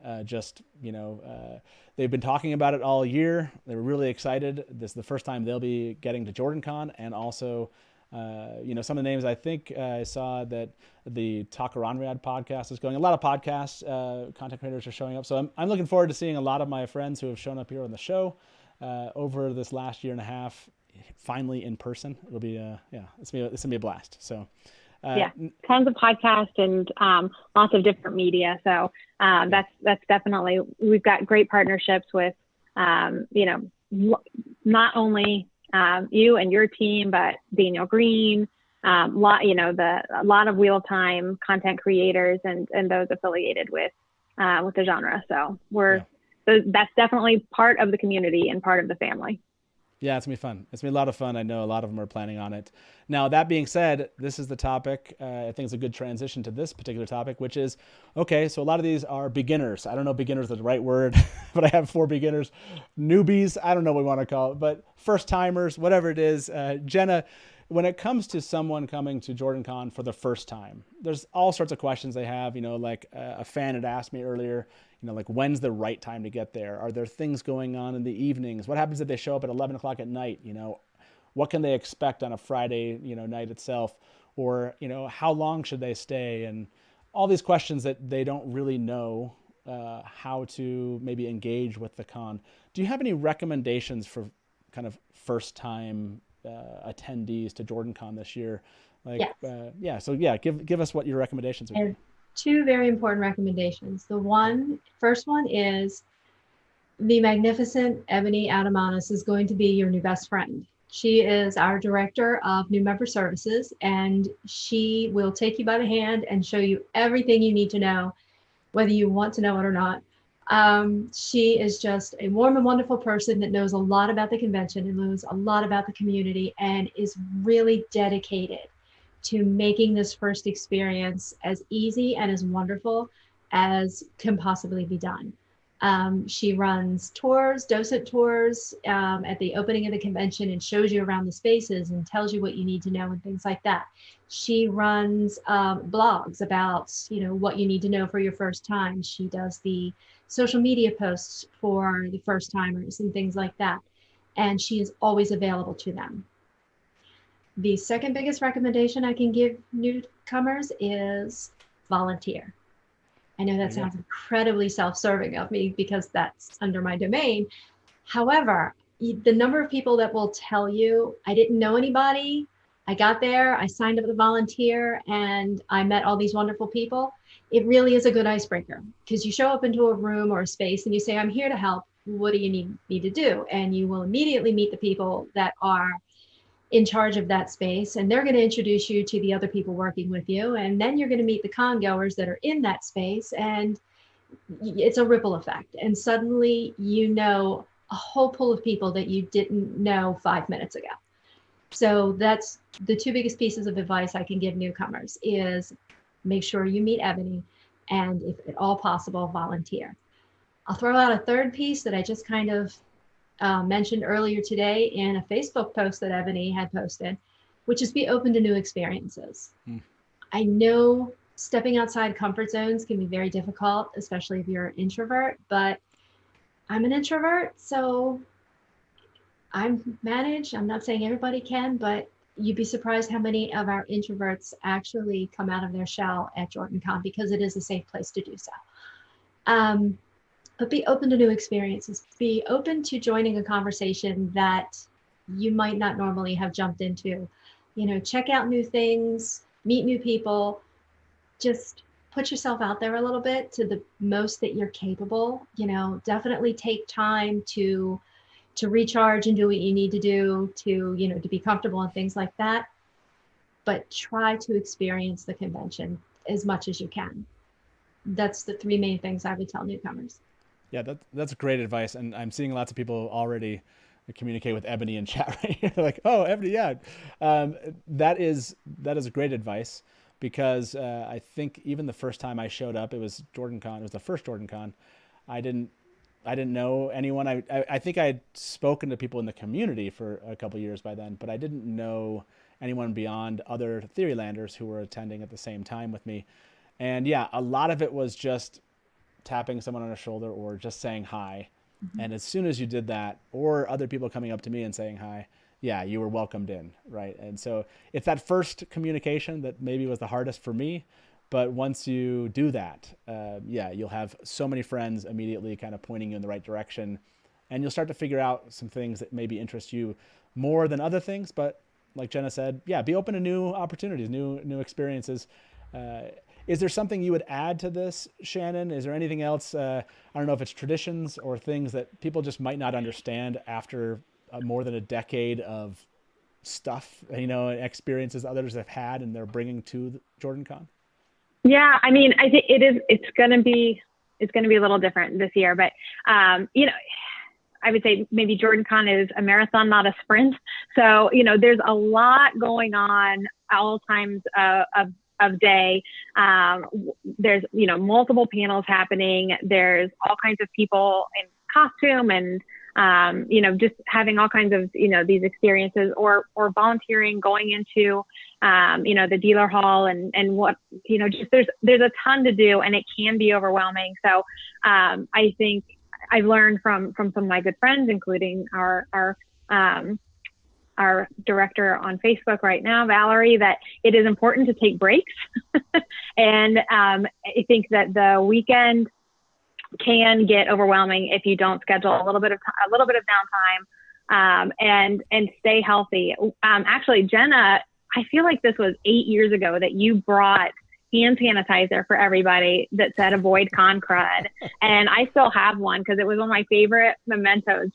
They've been talking about it all year. They're really excited. This is the first time they'll be getting to JordanCon, and also, some of the names I think I saw that the Takaranriad podcast is going. A lot of podcasts, content creators are showing up. So I'm looking forward to seeing a lot of my friends who have shown up here on the show over this last year and a half, finally in person. It'll be it's gonna be a blast. So. Tons of podcasts and lots of different media. So that's definitely, we've got great partnerships with, not only you and your team, but Daniel Green, a lot of Wheel of Time content creators and those affiliated with the genre. So that's definitely part of the community and part of the family. Yeah, it's going to be fun. It's going to be a lot of fun. I know a lot of them are planning on it. Now, that being said, this is the topic. I think it's a good transition to this particular topic, which is, okay, so a lot of these are beginners. I don't know if beginners is the right word, but I have 4 beginners. Newbies, I don't know what we want to call it, but first-timers, whatever it is. Jenna, when it comes to someone coming to JordanCon for the first time, there's all sorts of questions they have. Like a fan had asked me earlier, like when's the right time to get there? Are there things going on in the evenings? What happens if they show up at 11 o'clock at night? What can they expect on a Friday, night itself? Or, how long should they stay? And all these questions that they don't really know how to maybe engage with the con. Do you have any recommendations for kind of first time attendees to JordanCon this year? Give us what your recommendations would be. 2 very important recommendations. The first one is the magnificent Ebony Adamanis is going to be your new best friend. She is our director of new member services, and she will take you by the hand and show you everything you need to know, whether you want to know it or not. She is just a warm and wonderful person that knows a lot about the convention and knows a lot about the community and is really dedicated to making this first experience as easy and as wonderful as can possibly be done. She runs tours, docent tours at the opening of the convention and shows you around the spaces and tells you what you need to know and things like that. She runs blogs about, what you need to know for your first time. She does the social media posts for the first timers and things like that. And she is always available to them. The second biggest recommendation I can give newcomers is volunteer. I know that sounds incredibly self-serving of me because that's under my domain. However, the number of people that will tell you, I didn't know anybody, I got there, I signed up to volunteer, and I met all these wonderful people, it really is a good icebreaker because you show up into a room or a space and you say, I'm here to help. What do you need me to do? And you will immediately meet the people that are in charge of that space, and they're going to introduce you to the other people working with you, and then you're going to meet the con goers that are in that space, and it's a ripple effect, and suddenly you know a whole pool of people that you didn't know 5 minutes ago. So that's the 2 biggest pieces of advice I can give newcomers is make sure you meet Ebony, and if at all possible, volunteer. I'll throw out a third piece that I just kind of mentioned earlier today in a Facebook post that Ebony had posted, which is be open to new experiences. I know stepping outside comfort zones can be very difficult, especially if you're an introvert, but I'm an introvert, so I'm managed. I'm not saying everybody can, but you'd be surprised how many of our introverts actually come out of their shell at JordanCon because it is a safe place to do so. But be open to new experiences. Be open to joining a conversation that you might not normally have jumped into. Check out new things, meet new people, just put yourself out there a little bit to the most that you're capable. Definitely take time to recharge and do what you need to do to be comfortable and things like that. But try to experience the convention as much as you can. That's the three main things I would tell newcomers. Yeah, that's great advice. And I'm seeing lots of people already communicate with Ebony in chat right here. Like, oh, Ebony, yeah. That is great advice, because I think even the first time I showed up, it was JordanCon. It was the first JordanCon. I didn't know anyone. I think I had spoken to people in the community for a couple years by then, but I didn't know anyone beyond other Theorylanders who were attending at the same time with me. And yeah, a lot of it was just tapping someone on the shoulder or just saying hi. Mm-hmm. And as soon as you did that, or other people coming up to me and saying hi, yeah, you were welcomed in, right? And so it's that first communication that maybe was the hardest for me. But once you do that, yeah, you'll have so many friends immediately kind of pointing you in the right direction. And you'll start to figure out some things that maybe interest you more than other things. But like Jenna said, yeah, be open to new opportunities, new experiences. Is there something you would add to this, Shannan? Is there anything else? I don't know if it's traditions or things that people just might not understand after more than a decade of stuff, experiences others have had and they're bringing to JordanCon. Yeah, I mean, I think it's going to be a little different this year, but I would say maybe JordanCon is a marathon, not a sprint. So, there's a lot going on all times of day. There's, multiple panels happening. There's all kinds of people in costume and, just having all kinds of, these experiences or volunteering, going into, the dealer hall and what, just there's a ton to do and it can be overwhelming. So, I think I've learned from some of my good friends, including our director on Facebook right now, Valerie, that it is important to take breaks. And I think that the weekend can get overwhelming if you don't schedule a little bit of downtime, and stay healthy. Actually, Jenna, I feel like this was 8 years ago that you brought hand sanitizer for everybody that said avoid con crud. And I still have one because it was one of my favorite mementos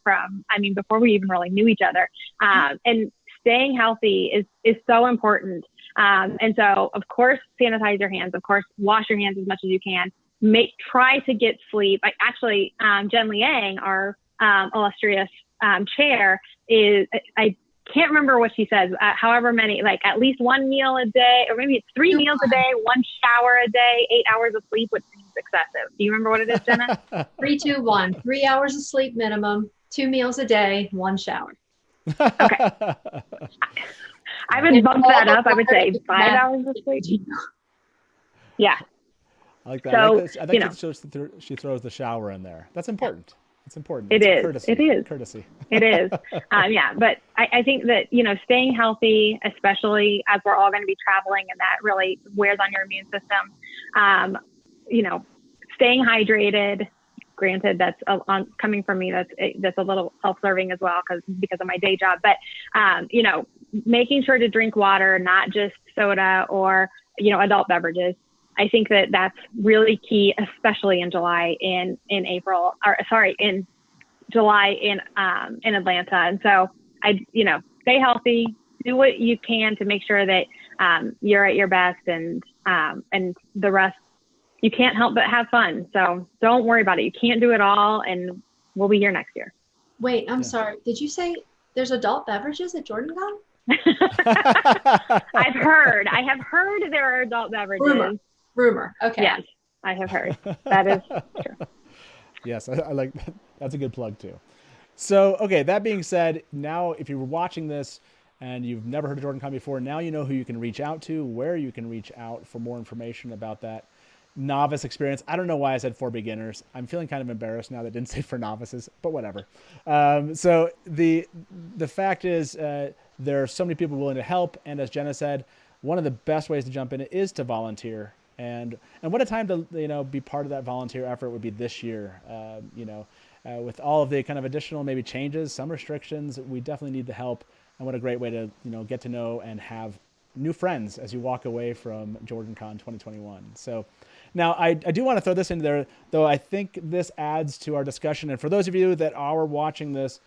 before we even really knew each other. And staying healthy is so important. And so of course, sanitize your hands, of course, wash your hands as much as you can, try to get sleep. Jen Liang, our illustrious chair I can't remember what she says, however many, like at least one meal a day, or maybe it's 3 meals a day, 1 shower a day, 8 hours of sleep, which seems excessive. Do you remember what it is, Jenna? 3, 2, 1. 3 hours of sleep minimum, 2 meals a day, 1 shower. Okay. I would bump that up. I would say 5 hours of sleep. Yeah. I like that. So, I think she throws the shower in there. That's important. It's important. It is. Courtesy. It is. Courtesy. It is. Yeah. But I think that, staying healthy, especially as we're all going to be traveling and that really wears on your immune system, staying hydrated, granted that's coming from me, that's a little self-serving as well because of my day job, but, making sure to drink water, not just soda or, adult beverages. I think that that's really key, especially in July in July in Atlanta. And so stay healthy, do what you can to make sure that you're at your best, and the rest, you can't help but have fun. So don't worry about it. You can't do it all, and we'll be here next year. Wait, I'm sorry. Did you say there's adult beverages at JordanCon? I have heard there are adult beverages. Rumor. Okay. Yes, I have heard. That is true. Yes, I like that. That's a good plug too. So, okay, that being said, now if you were watching this and you've never heard of JordanCon before, now you know who you can reach out to, where you can reach out for more information about that novice experience. I don't know why I said for beginners. I'm feeling kind of embarrassed now that I didn't say for novices, but whatever. So the fact is there are so many people willing to help. And as Jenna said, one of the best ways to jump in is to volunteer And what a time to, be part of that volunteer effort would be this year. With all of the kind of additional maybe changes, some restrictions, we definitely need the help. And what a great way to, get to know and have new friends as you walk away from JordanCon 2021. So now I do want to throw this in there, though I think this adds to our discussion. And for those of you that are watching this,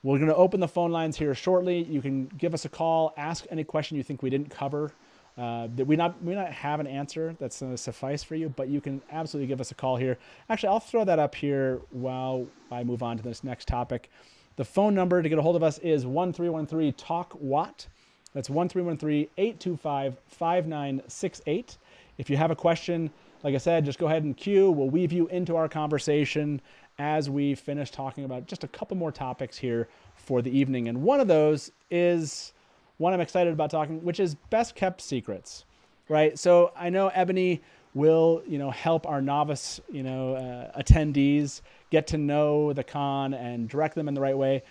we're going to open the phone lines here shortly. You can give us a call, ask any question you think we didn't cover, that we not have an answer that's going to suffice for you, but you can absolutely give us a call here. Actually, I'll throw that up here while I move on to this next topic. The phone number to get a hold of us is 1313-TALK-WATT. That's 1313-825-5968. If you have a question, like I said, just go ahead and queue. We'll weave you into our conversation as we finish talking about just a couple more topics here for the evening. And one of those is one I'm excited about talking, which is best kept secrets, right? So I know Ebony will, help our novice, attendees get to know the con and direct them in the right way.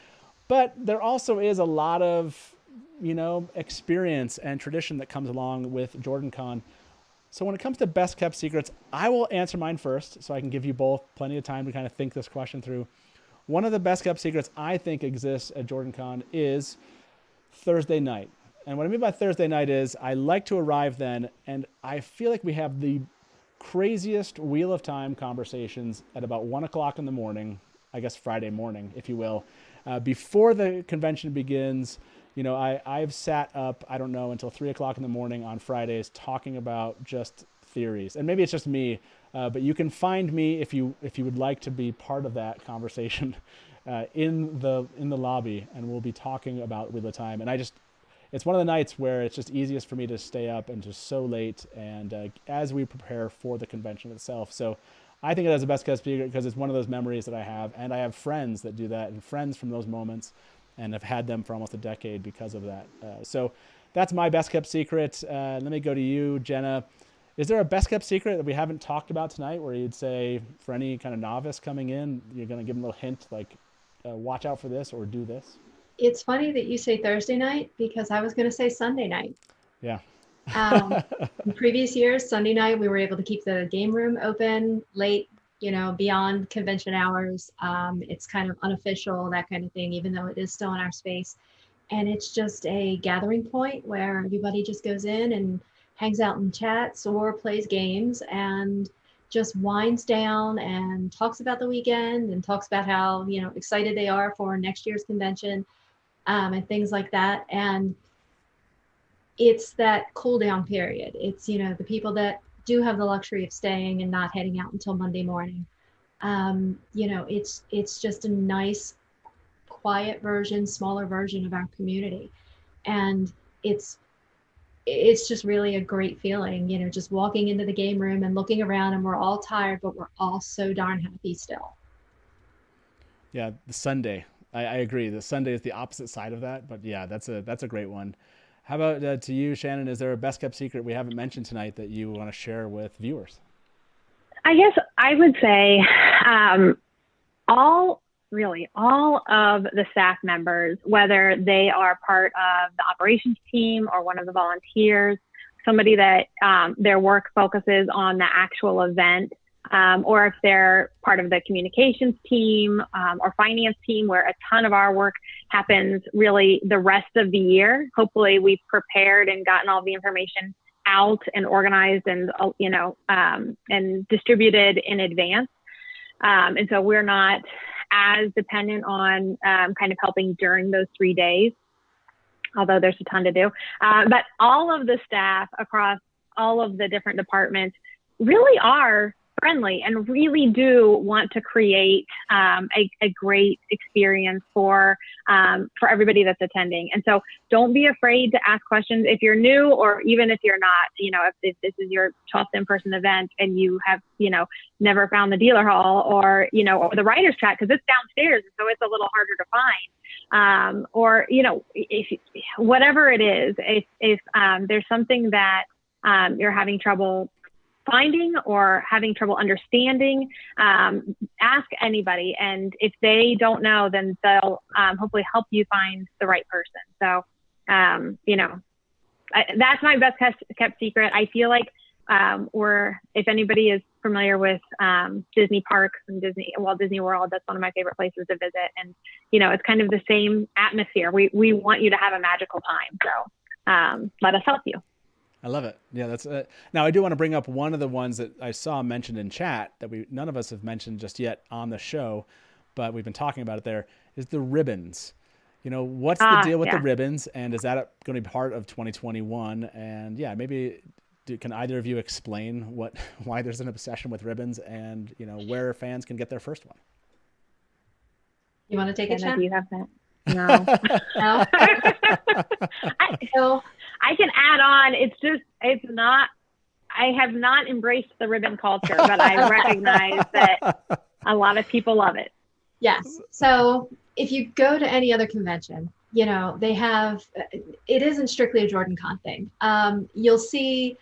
But there also is a lot of, experience and tradition that comes along with JordanCon. So when it comes to best kept secrets, I will answer mine first so I can give you both plenty of time to kind of think this question through. One of the best kept secrets I think exists at JordanCon is Thursday night. And what I mean by Thursday night is I like to arrive then, and I feel like we have the craziest Wheel of Time conversations at about 1 o'clock in the morning, I guess Friday morning, if you will. Before the convention begins, I've sat up, I don't know, until 3 o'clock in the morning on Fridays talking about just theories. And maybe it's just me, but you can find me if you would like to be part of that conversation in the lobby, and we'll be talking about Wheel of Time. And it's one of the nights where it's just easiest for me to stay up and just so late, and as we prepare for the convention itself. So I think it has the best kept secret because it's one of those memories that I have, and I have friends that do that and friends from those moments, and have had them for almost a decade because of that. So that's my best kept secret. Let me go to you, Jenna. Is there a best kept secret that we haven't talked about tonight where you'd say for any kind of novice coming in, you're going to give them a little hint like, watch out for this or do this? It's funny that you say Thursday night because I was going to say Sunday night. Yeah. In previous years, Sunday night, we were able to keep the game room open late, beyond convention hours. It's kind of unofficial, that kind of thing, even though it is still in our space. And it's just a gathering point where everybody just goes in and hangs out and chats or plays games and just winds down and talks about the weekend and talks about how, excited they are for next year's convention, and things like that. And it's that cool down period. It's, the people that do have the luxury of staying and not heading out until Monday morning. It's just a nice, quiet version, smaller version of our community. And it's just really a great feeling, just walking into the game room and looking around, and we're all tired, but we're all so darn happy still. Yeah, the Sunday. I agree. The Sunday is the opposite side of that, but yeah, that's a great one. How about to you, Shannan? Is there a best kept secret we haven't mentioned tonight that you want to share with viewers? I guess I would say all of the staff members, whether they are part of the operations team or one of the volunteers, somebody that their work focuses on the actual event, or if they're part of the communications team or finance team, where a ton of our work happens really the rest of the year. Hopefully we've prepared and gotten all the information out and organized and, and distributed in advance. And so we're not as dependent on kind of helping during those 3 days, although there's a ton to do. But all of the staff across all of the different departments really are friendly and really do want to create a great experience for everybody that's attending. And so don't be afraid to ask questions if you're new, or even if you're not, if this is your 12th in-person event and you have, never found the dealer hall or the writer's chat, because it's downstairs. So it's a little harder to find. Or, if whatever it is, if there's something that you're having trouble finding or having trouble understanding, ask anybody. And if they don't know, then they'll hopefully help you find the right person. So, that's my best kept secret. I feel like or if anybody is familiar with Disney parks and Walt Disney World, that's one of my favorite places to visit. And, it's kind of the same atmosphere. We want you to have a magical time. So let us help you. I love it. Yeah, that's it. Now I do want to bring up one of the ones that I saw mentioned in chat that none of us have mentioned just yet on the show, but we've been talking about it there, is the ribbons. What's the deal with the ribbons, and is that going to be part of 2021? And yeah, maybe can either of you explain why there's an obsession with ribbons, and where fans can get their first one? You want to take it, Jenna, Jen? do you have that? No. No. I can add on. It's not. I have not embraced the ribbon culture, but I recognize that a lot of people love it. Yes. So if you go to any other convention, they have, it isn't strictly a JordanCon thing. You'll see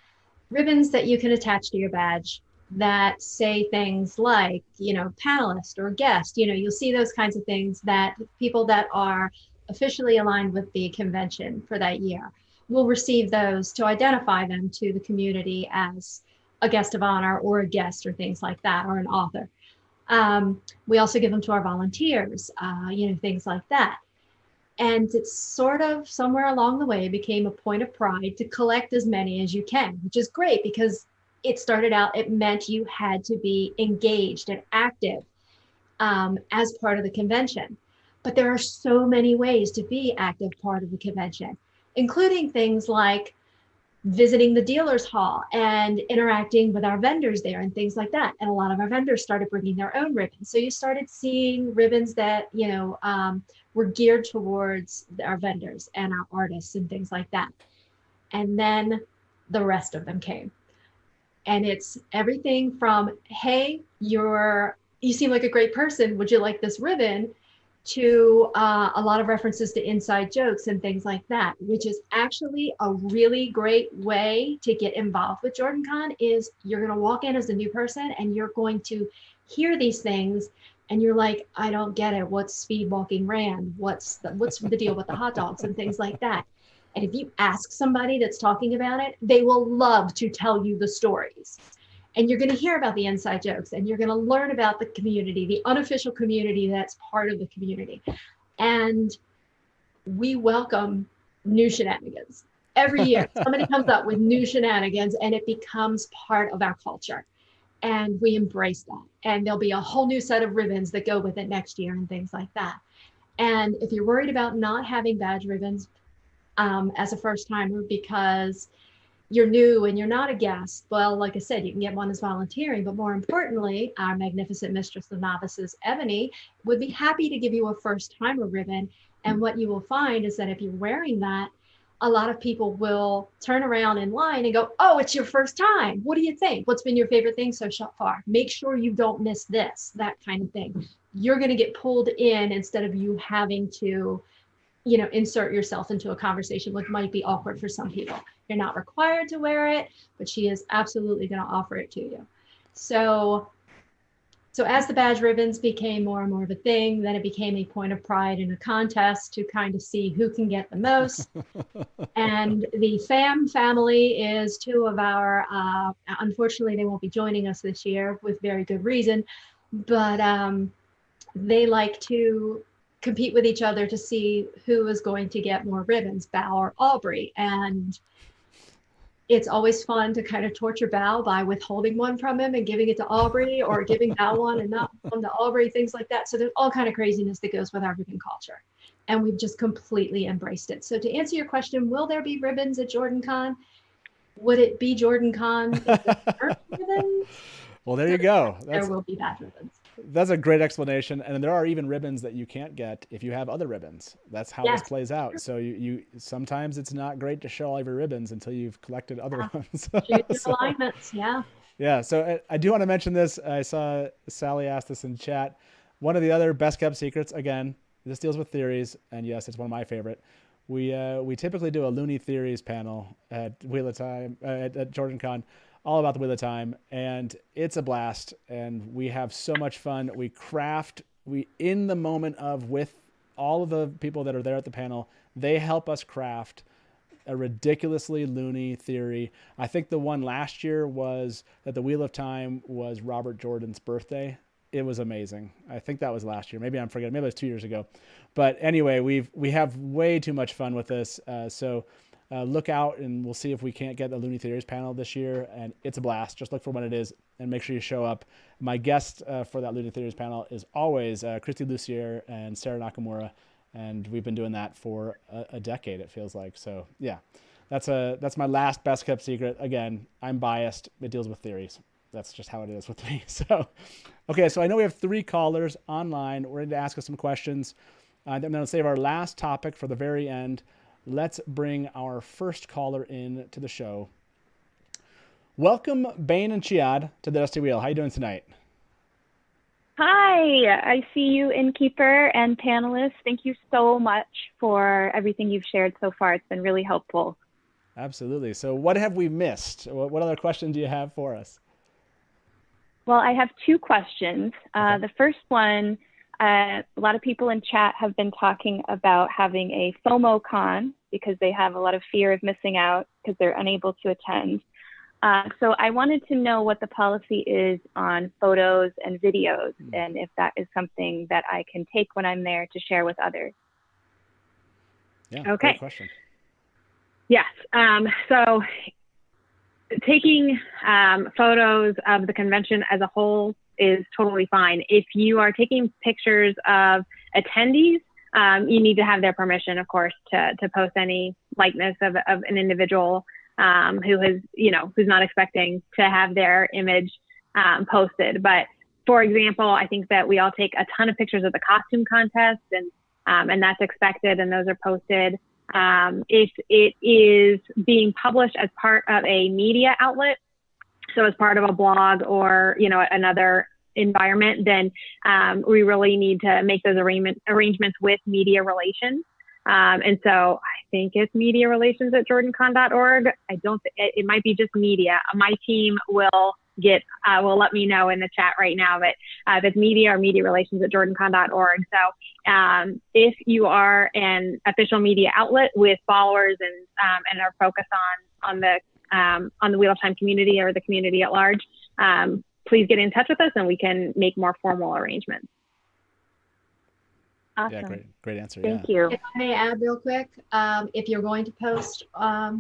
ribbons that you can attach to your badge that say things like, panelist or guest. You'll see those kinds of things that people that are officially aligned with the convention for that year will receive those to identify them to the community as a guest of honor or a guest or things like that, or an author. We also give them to our volunteers, things like that. And it's sort of somewhere along the way became a point of pride to collect as many as you can, which is great because it started out, it meant you had to be engaged and active as part of the convention. But there are so many ways to be active part of the convention, including things like visiting the dealer's hall and interacting with our vendors there and things like that. And a lot of our vendors started bringing their own ribbons. So you started seeing ribbons that, were geared towards our vendors and our artists and things like that. And then the rest of them came. And it's everything from, hey, you seem like a great person. Would you like this ribbon? To a lot of references to inside jokes and things like that, which is actually a really great way to get involved with JordanCon. Is you're going to walk in as a new person and you're going to hear these things and you're like, I don't get it. What's speed walking Rand? What's the deal with the hot dogs and things like that? And if you ask somebody that's talking about it, they will love to tell you the stories. And you're going to hear about the inside jokes and you're going to learn about the community, the unofficial community that's part of the community. And we welcome new shenanigans. Every year, somebody comes up with new shenanigans and it becomes part of our culture. And we embrace that. And there'll be a whole new set of ribbons that go with it next year and things like that. And if you're worried about not having badge ribbons as a first timer because you're new and you're not a guest, well, like I said, you can get one as volunteering, but more importantly, our magnificent mistress of novices, Ebony, would be happy to give you a first timer ribbon. And what you will find is that if you're wearing that, a lot of people will turn around in line and go, oh, it's your first time. What do you think? What's been your favorite thing so far? Make sure you don't miss this, that kind of thing. You're going to get pulled in instead of you having to, insert yourself into a conversation, which might be awkward for some people. You're not required to wear it, but she is absolutely going to offer it to you. So as the badge ribbons became more and more of a thing, then it became a point of pride in a contest to kind of see who can get the most. And the family is two of our, unfortunately, they won't be joining us this year with very good reason, but they like to compete with each other to see who is going to get more ribbons, Bao or Aubrey. And it's always fun to kind of torture Bao by withholding one from him and giving it to Aubrey, or giving Bao one and not one to Aubrey, things like that. So there's all kind of craziness that goes with our ribbon culture. And we've just completely embraced it. So to answer your question, will there be ribbons at JordanCon? Would it be JordanCon if there aren't ribbons? Well, there you go. There will be badge ribbons. That's a great explanation. And there are even ribbons that you can't get if you have other ribbons. That's how this plays out. So you sometimes it's not great to show all of your ribbons until you've collected other ones. Alignments, yeah. Yeah. So I do want to mention this. I saw Sally ask this in chat. One of the other best kept secrets, again, this deals with theories. And yes, it's one of my favorite. We typically do a Looney Theories panel at Wheel of Time, at JordanCon, all about the Wheel of Time, and it's a blast, and we have so much fun. We craft, in the moment with all of the people that are there at the panel, they help us craft a ridiculously loony theory. I think the one last year was that the Wheel of Time was Robert Jordan's birthday. It was amazing. I think that was last year. Maybe I'm forgetting. Maybe it was 2 years ago. But anyway, we have way too much fun with this. So look out, and we'll see if we can't get the Looney Theories panel this year. And it's a blast. Just look for when it is, and make sure you show up. My guest for that Looney Theories panel is always Christy Lucier and Sarah Nakamura, and we've been doing that for a decade, it feels like. So yeah, that's my last best kept secret. Again, I'm biased. It deals with theories. That's just how it is with me. So, okay, so I know we have 3 callers online. We're ready to ask us some questions. I'm going to save our last topic for the very end. Let's bring our first caller in to the show. Welcome, Bain and Chiad, to the Dusty Wheel. How you doing tonight? Hi, I see you, Innkeeper and panelists. Thank you so much for everything you've shared so far. It's been really helpful. Absolutely. So what have we missed? What other question do you have for us? Well, I have 2 questions. Okay. The first one, a lot of people in chat have been talking about having a FOMO con because they have a lot of fear of missing out because they're unable to attend. So I wanted to know what the policy is on photos and videos, and if that is something that I can take when I'm there to share with others. Yeah, okay. Great question. Yes. So taking photos of the convention as a whole is totally fine. If you are taking pictures of attendees, you need to have their permission, of course, to post any likeness of an individual who has, who's not expecting to have their image posted. But for example, I think that we all take a ton of pictures of the costume contest, and that's expected, and those are posted. If it is being published as part of a media outlet, so as part of a blog or, another environment, then we really need to make those arrangements with media relations. And so I think it's media relations at jordancon.org. It might be just media. My team will let me know in the chat right now, but if it's media or media relations at jordancon.org. So if you are an official media outlet with followers and are focused on the Wheel of Time community or the community at large, please get in touch with us and we can make more formal arrangements. Awesome. Yeah, great answer. Thank you. If I may add real quick, if you're going to post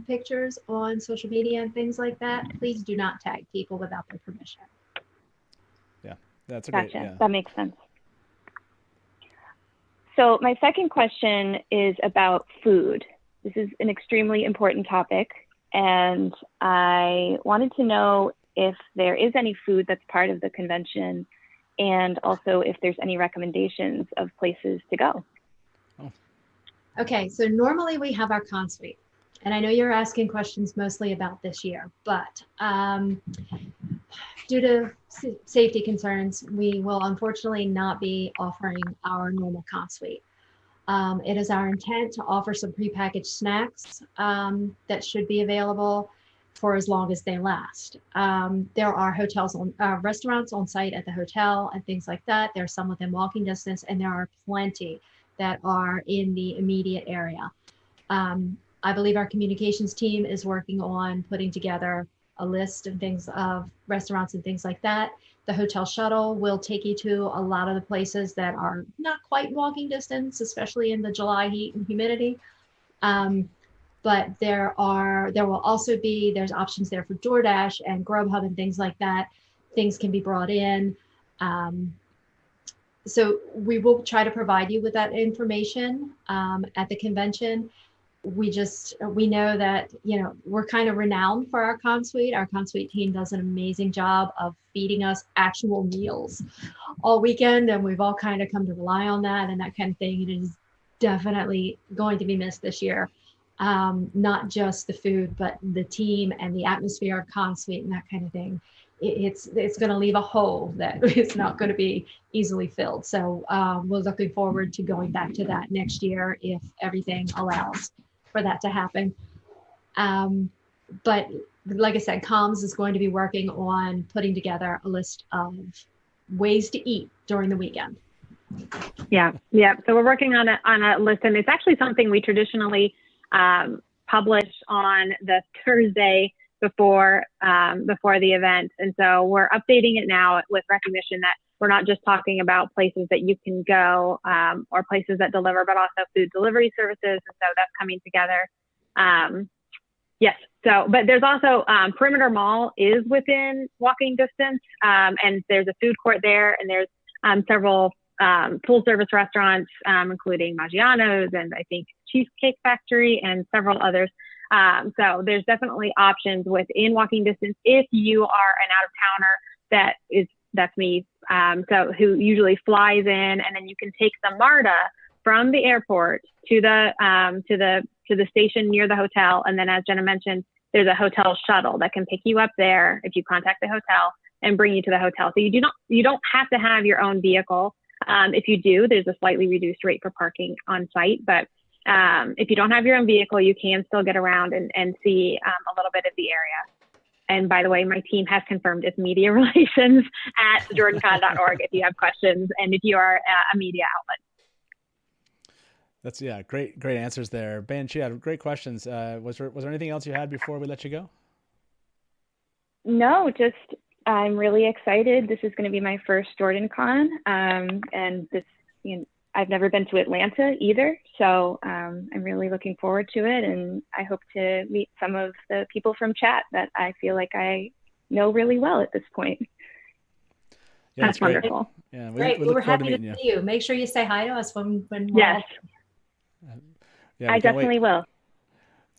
pictures on social media and things like that, please do not tag people without their permission. Yeah, that's a Gotcha. great, yeah. That makes sense. So my second question is about food. This is an extremely important topic, and I wanted to know if there is any food that's part of the convention, and also if there's any recommendations of places to go. Oh. Okay, so normally we have our con suite, and I know you're asking questions mostly about this year, but due to safety concerns, we will unfortunately not be offering our normal con suite. It is our intent to offer some prepackaged snacks that should be available for as long as they last. There are restaurants on site at the hotel and things like that. There are some within walking distance, and there are plenty that are in the immediate area. I believe our communications team is working on putting together a list of things of restaurants and things like that. The hotel shuttle will take you to a lot of the places that are not quite walking distance, especially in the July heat and humidity. But there's options there for DoorDash and Grubhub and things like that. Things can be brought in. So we will try to provide you with that information at the convention. We know that, we're kind of renowned for our con suite. Our con suite team does an amazing job of feeding us actual meals all weekend, and we've all kind of come to rely on that and that kind of thing. It is definitely going to be missed this year. Not just the food, but the team and the atmosphere of con suite and that kind of thing. It's going to leave a hole that is not going to be easily filled. So we're looking forward to going back to that next year if everything allows for that to happen. But like I said, comms is going to be working on putting together a list of ways to eat during the weekend. Yeah. So we're working on a list, and it's actually something we traditionally publish on the Thursday before the event. And so we're updating it now with recognition that we're not just talking about places that you can go or places that deliver, but also food delivery services. And so that's coming together. Yes. So, but there's also Perimeter Mall is within walking distance, and there's a food court there, and there's several full service restaurants, including Maggiano's and I think Cheesecake Factory and several others. So there's definitely options within walking distance if you are an out of towner that's me. So who usually flies in, and then you can take the MARTA from the airport to the station near the hotel. And then as Jenna mentioned, there's a hotel shuttle that can pick you up there if you contact the hotel and bring you to the hotel. So you don't have to have your own vehicle. If you do, there's a slightly reduced rate for parking on site. But if you don't have your own vehicle, you can still get around and see a little bit of the area. And by the way, my team has confirmed it's media relations at JordanCon.org if you have questions and if you are a media outlet. That's great answers there. Ben, she had great questions. Was there anything else you had before we let you go? No, just I'm really excited. This is going to be my first JordanCon, and this, I've never been to Atlanta either, so I'm really looking forward to it, and I hope to meet some of the people from chat that I feel like I know really well at this point. Yeah, that's wonderful. Yeah, Great. we We're look forward happy to to meeting see you. Make sure you say hi to us when Yes. Yeah, I definitely will.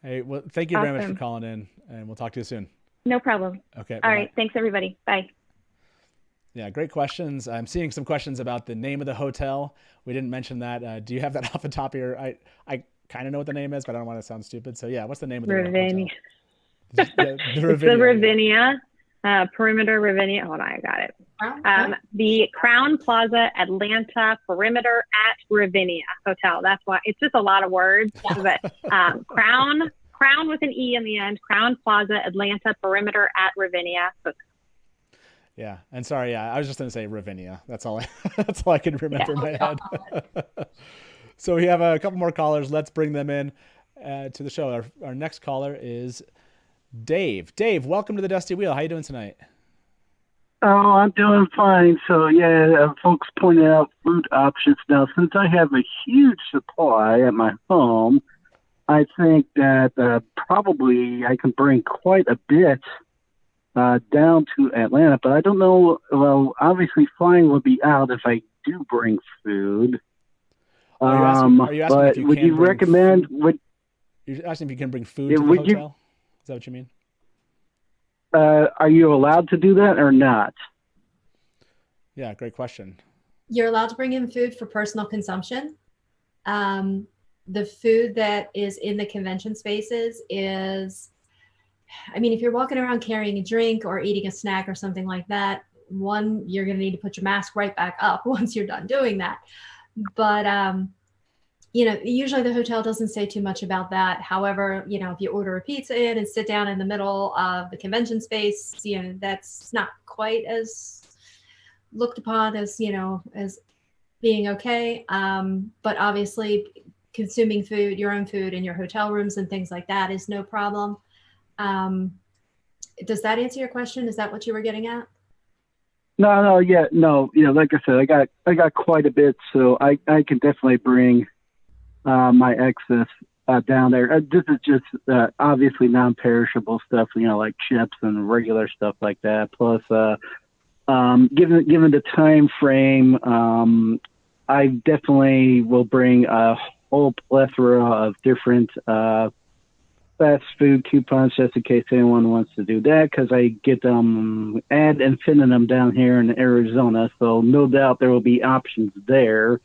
Hey, well, thank you very much for Awesome. calling in, and we'll talk to you soon. No problem. Okay. All bye-bye. right. Thanks, everybody. Bye. Yeah, great questions. I'm seeing some questions about the name of the hotel. We didn't mention that. Do you have that off the top of your? I kind of know what the name is, but I don't want to sound stupid. So yeah, what's the name of the Ravinia. hotel? The It's the Ravinia, Perimeter Ravinia. Hold on, I got it. The Crown Plaza Atlanta Perimeter at Ravinia Hotel. That's why it's just a lot of words. But Crown with an E in the end. Crown Plaza Atlanta Perimeter at Ravinia. Yeah, and sorry, I was just going to say Ravinia. That's all I can remember in my head. So we have a couple more callers. Let's bring them in to the show. Our next caller is Dave. Dave, welcome to the Dusty Wheel. How you doing tonight? Oh, I'm doing fine. So, folks pointed out food options. Now, since I have a huge supply at my home, I think that probably I can bring quite a bit down to Atlanta. But I don't know. Well, obviously, flying will be out if I do bring food. Are you asking but if you would can you bring recommend? You're asking if you can bring food to the would hotel? Is that what you mean? Are you allowed to do that or not? Yeah, great question. You're allowed to bring in food for personal consumption. The food that is in the convention spaces is, if you're walking around carrying a drink or eating a snack or something like that, one, you're going to need to put your mask right back up once you're done doing that. But, usually the hotel doesn't say too much about that. However, if you order a pizza in and sit down in the middle of the convention space, that's not quite as looked upon as, as being okay. But obviously consuming food, your own food in your hotel rooms and things like that is no problem. Does that answer your question? Is that what you were getting at? No. Like I said, I got quite a bit, so I can definitely bring my excess down there. This is just obviously non-perishable stuff, like chips and regular stuff like that. Plus, given the time frame, I definitely will bring a whole plethora of different fast food coupons just in case anyone wants to do that, because I get them ad infinitum down here in Arizona, so no doubt there will be options there.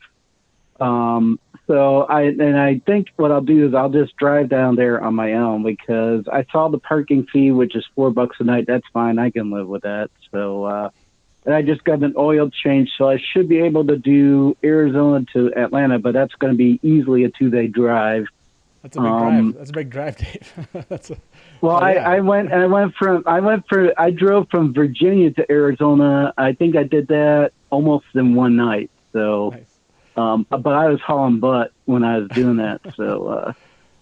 So I think what I'll do is I'll just drive down there on my own, because I saw the parking fee, which is $4 a night. That's fine. I can live with that. So, and I just got an oil change, so I should be able to do Arizona to Atlanta, but that's going to be easily a 2-day drive. That's a big drive. That's a big drive, Dave. I drove from Virginia to Arizona. I think I did that almost in one night. So, Nice. but I was hauling butt when I was doing that. So,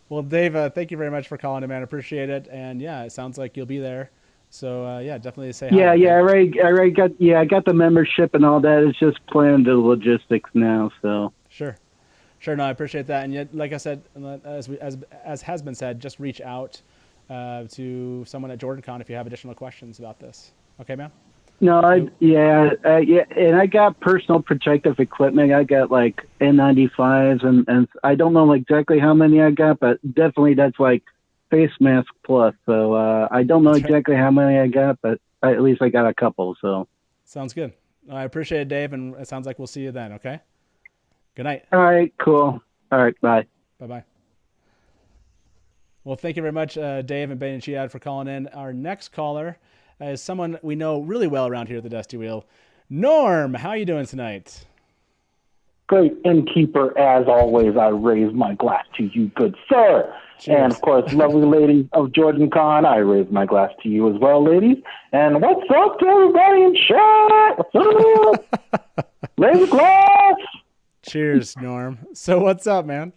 Well, Dave, thank you very much for calling in, man. I appreciate it. And yeah, it sounds like you'll be there. So yeah, definitely say hi. Yeah, I got the membership and all that. It's just planning the logistics now. So Sure. No, I appreciate that. And yet, like I said, as has been said, just reach out to someone at JordanCon if you have additional questions about this. Okay, man? no, and I got personal protective equipment. I got like N95s, and I don't know exactly how many I got, but definitely that's like face mask plus. So I don't know exactly how many I got, but at least I got a couple. So Sounds good. I appreciate it, Dave, and it sounds like we'll see you then. Okay. Good night. all right, cool. All right, bye. Bye-bye. Well, thank you very much, Dave and Ben and Chiad, for calling in. Our next caller is someone we know really well around here at the Dusty Wheel. Norm, how are you doing tonight? Great Innkeeper, as always, I raise my glass to you, good sir. Cheers. And, of course, lovely ladies of JordanCon, I raise my glass to you as well, ladies. And what's up to everybody in chat? What's up? Raise a glass. Cheers, Norm. So what's up, man?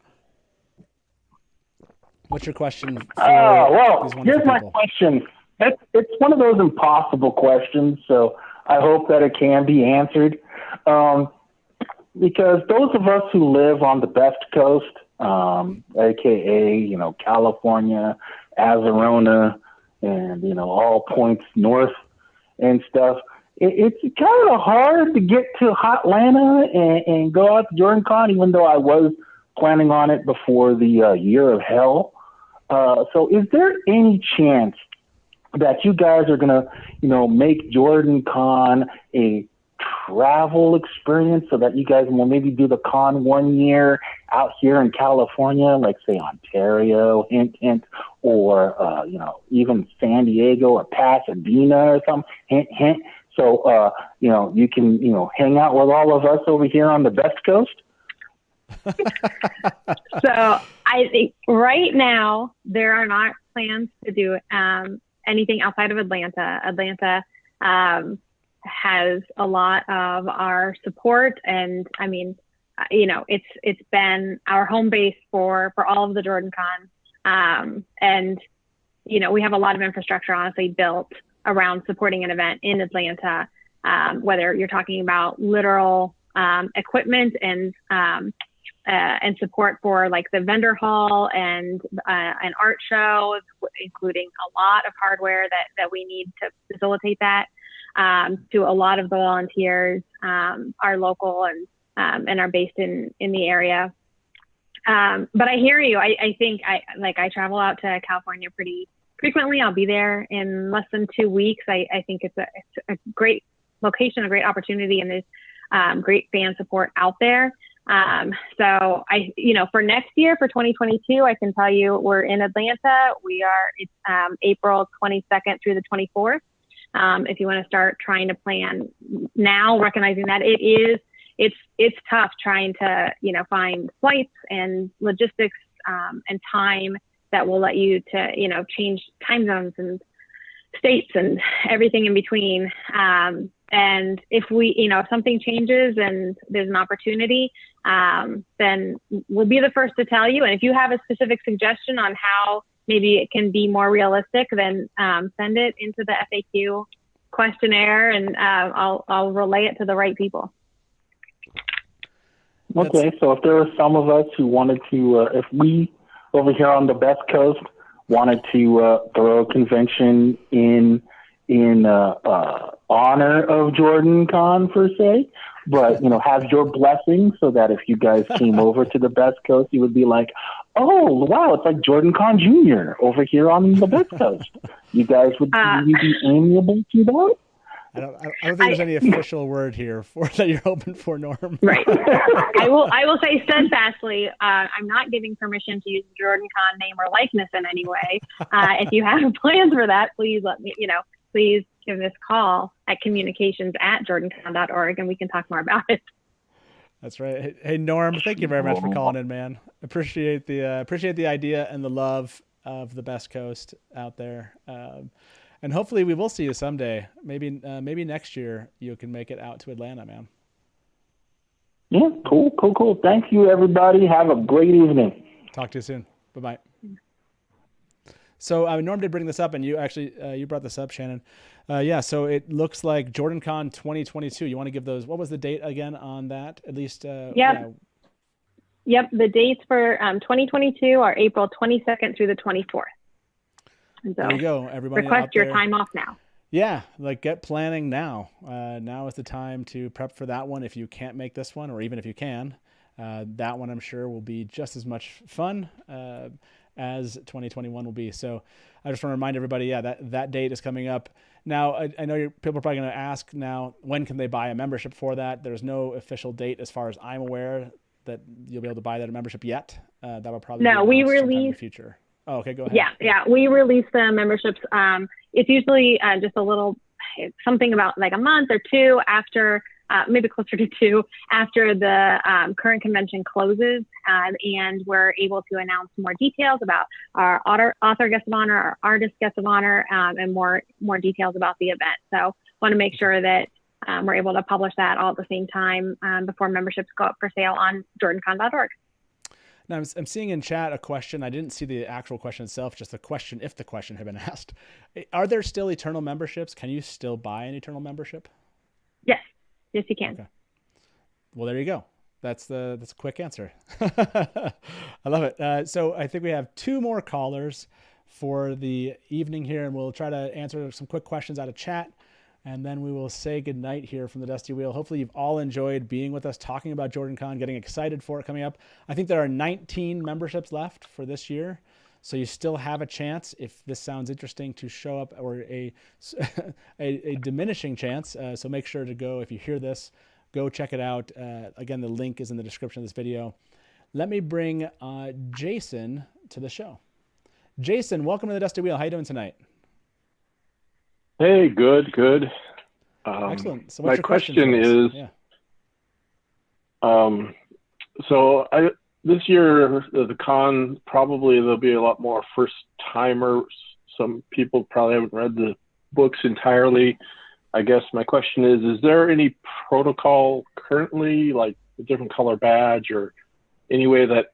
What's your question for Well, these wonderful here's my people? question. It's one of those impossible questions, so I hope that it can be answered. Because those of us who live on the Best Coast, aka, California, Arizona, and, all points north and stuff, it's kind of hard to get to Hotlanta and go out to JordanCon, even though I was planning on it before the year of hell. So is there any chance that you guys are going to, make JordanCon a travel experience so that you guys will maybe do the con 1 year out here in California, like say Ontario, hint, or, even San Diego or Pasadena or something, hint. So, you can, hang out with all of us over here on the Best Coast. So I think right now there are not plans to do anything outside of Atlanta. Atlanta has a lot of our support, and I mean, it's been our home base for all of the JordanCon, and we have a lot of infrastructure honestly built around supporting an event in Atlanta, whether you're talking about literal equipment and support for like the vendor hall and an art show, including a lot of hardware that we need to facilitate that, to a lot of the volunteers are local and are based in the area. But I hear you. I think I travel out to California pretty frequently. I'll be there in less than 2 weeks. I think it's a great location, a great opportunity, and there's great fan support out there. So for next year, for 2022, I can tell you we're in Atlanta. It's April 22nd through the 24th. If you want to start trying to plan now, recognizing that it's tough trying to, find flights and logistics, and time that will let you to, change time zones and states and everything in between. And if if something changes and there's an opportunity, then we'll be the first to tell you. And if you have a specific suggestion on how maybe it can be more realistic, then send it into the FAQ questionnaire, and I'll relay it to the right people. Okay, so if there were some of us who wanted to, if we over here on the Best Coast wanted to throw a convention in honor of JordanCon per se, but have your blessing so that if you guys came over to the Best Coast, you would be like, oh wow, it's like JordanCon Jr. over here on the Best Coast. You guys would be amiable to that? I don't think there's any official word here that you're hoping for, Norm. Right. I will say steadfastly, I'm not giving permission to use the JordanCon name or likeness in any way. If you have plans for that, please let me, please give this call at communications@jordancon.org, and we can talk more about it. That's right. Hey, Norm, thank you very much for calling in, man. Appreciate the idea and the love of the Best Coast out there. And hopefully we will see you someday. Maybe next year you can make it out to Atlanta, man. Yeah, cool. Thank you, everybody. Have a great evening. Talk to you soon. Bye. Bye-bye. So Norm did bring this up, and you actually you brought this up, Shannan. Yeah, so it looks like JordanCon 2022. You want to give those? What was the date again on that? At least. Yep. The dates for 2022 are April 22nd through the 24th. And so there you go, everybody. Request your time off now. Yeah, like get planning now. Now is the time to prep for that one if you can't make this one, or even if you can. That one I'm sure will be just as much fun as 2021 will be. So I just want to remind everybody, yeah, that date is coming up. Now, I know people are probably going to ask now, when can they buy a membership for that? There's no official date as far as I'm aware that you'll be able to buy that membership yet. That will probably be we sometime in the release future. Oh, okay, go ahead. Yeah, we release the memberships. It's usually just something about like a month or two after, maybe closer to 2 after the current convention closes, and we're able to announce more details about our author guest of honor, our artist guest of honor, and more details about the event. So want to make sure that we're able to publish that all at the same time before memberships go up for sale on jordancon.org. Now, I'm seeing in chat a question. I didn't see the actual question itself, just a question if the question had been asked. Are there still Eternal memberships? Can you still buy an Eternal membership? Yes, you can. Okay. Well, there you go. That's a quick answer. I love it. So I think we have 2 more callers for the evening here, and we'll try to answer some quick questions out of chat. And then we will say goodnight here from the Dusty Wheel. Hopefully you've all enjoyed being with us, talking about JordanCon, getting excited for it coming up. I think there are 19 memberships left for this year. So you still have a chance, if this sounds interesting, to show up, or a diminishing chance. So make sure to go, if you hear this, go check it out. Again, the link is in the description of this video. Let me bring Jason to the show. Jason, welcome to the Dusty Wheel. How you doing tonight? Hey, good. Excellent. So my question is, this year, the con, probably there'll be a lot more first timers. Some people probably haven't read the books entirely. I guess my question is there any protocol currently, like a different color badge or any way that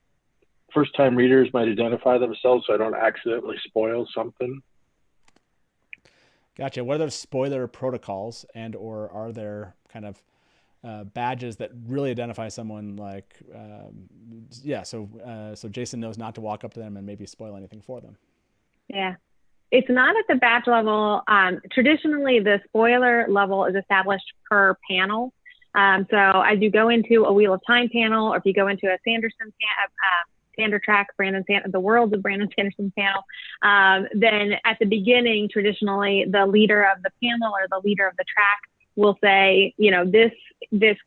first time readers might identify themselves so I don't accidentally spoil something? Gotcha. What are those spoiler protocols, and or are there kind of badges that really identify someone? Like, so Jason knows not to walk up to them and maybe spoil anything for them. Yeah, it's not at the badge level. Traditionally, the spoiler level is established per panel. So as you go into a Wheel of Time panel, or if you go into a Sander track, the Worlds of Brandon Sanderson panel, then at the beginning, traditionally, the leader of the panel or the leader of the track will say, this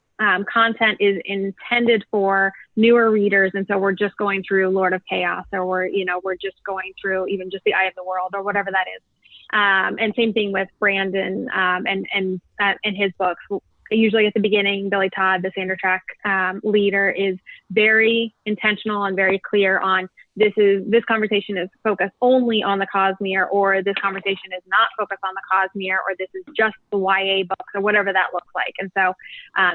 content is intended for newer readers, and so we're just going through Lord of Chaos, or we're just going through even just the Eye of the World, or whatever that is. And same thing with Brandon and his books. Usually at the beginning, Billy Todd, the Sander track leader, is very intentional and very clear on this conversation is focused only on the Cosmere, or this conversation is not focused on the Cosmere, or this is just the YA books, or whatever that looks like. And so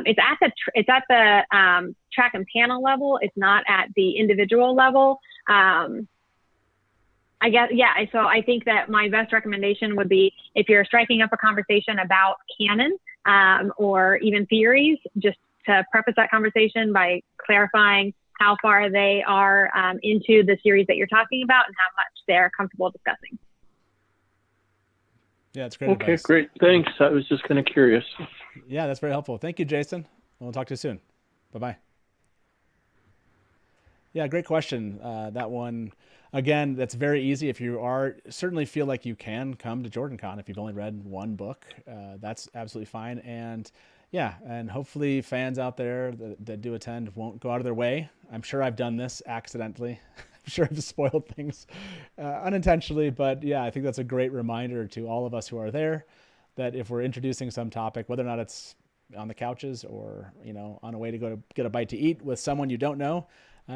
it's at the track and panel level. It's not at the individual level. I guess, yeah. So I think that my best recommendation would be, if you're striking up a conversation about canon or even theories, just to preface that conversation by clarifying how far they are into the series that you're talking about and how much they're comfortable discussing. Yeah, it's great. Okay, advice. Great. Thanks. I was just kind of curious. Yeah, that's very helpful. Thank you, Jason. We'll talk to you soon. Bye-bye. Yeah, great question. That one, again, that's very easy. If you certainly feel like you can come to JordanCon if you've only read one book, that's absolutely fine. And yeah, and hopefully fans out there that do attend won't go out of their way. I'm sure I've done this accidentally. I'm sure I've spoiled things unintentionally, but yeah, I think that's a great reminder to all of us who are there that if we're introducing some topic, whether or not it's on the couches or, on a way to go to get a bite to eat with someone you don't know,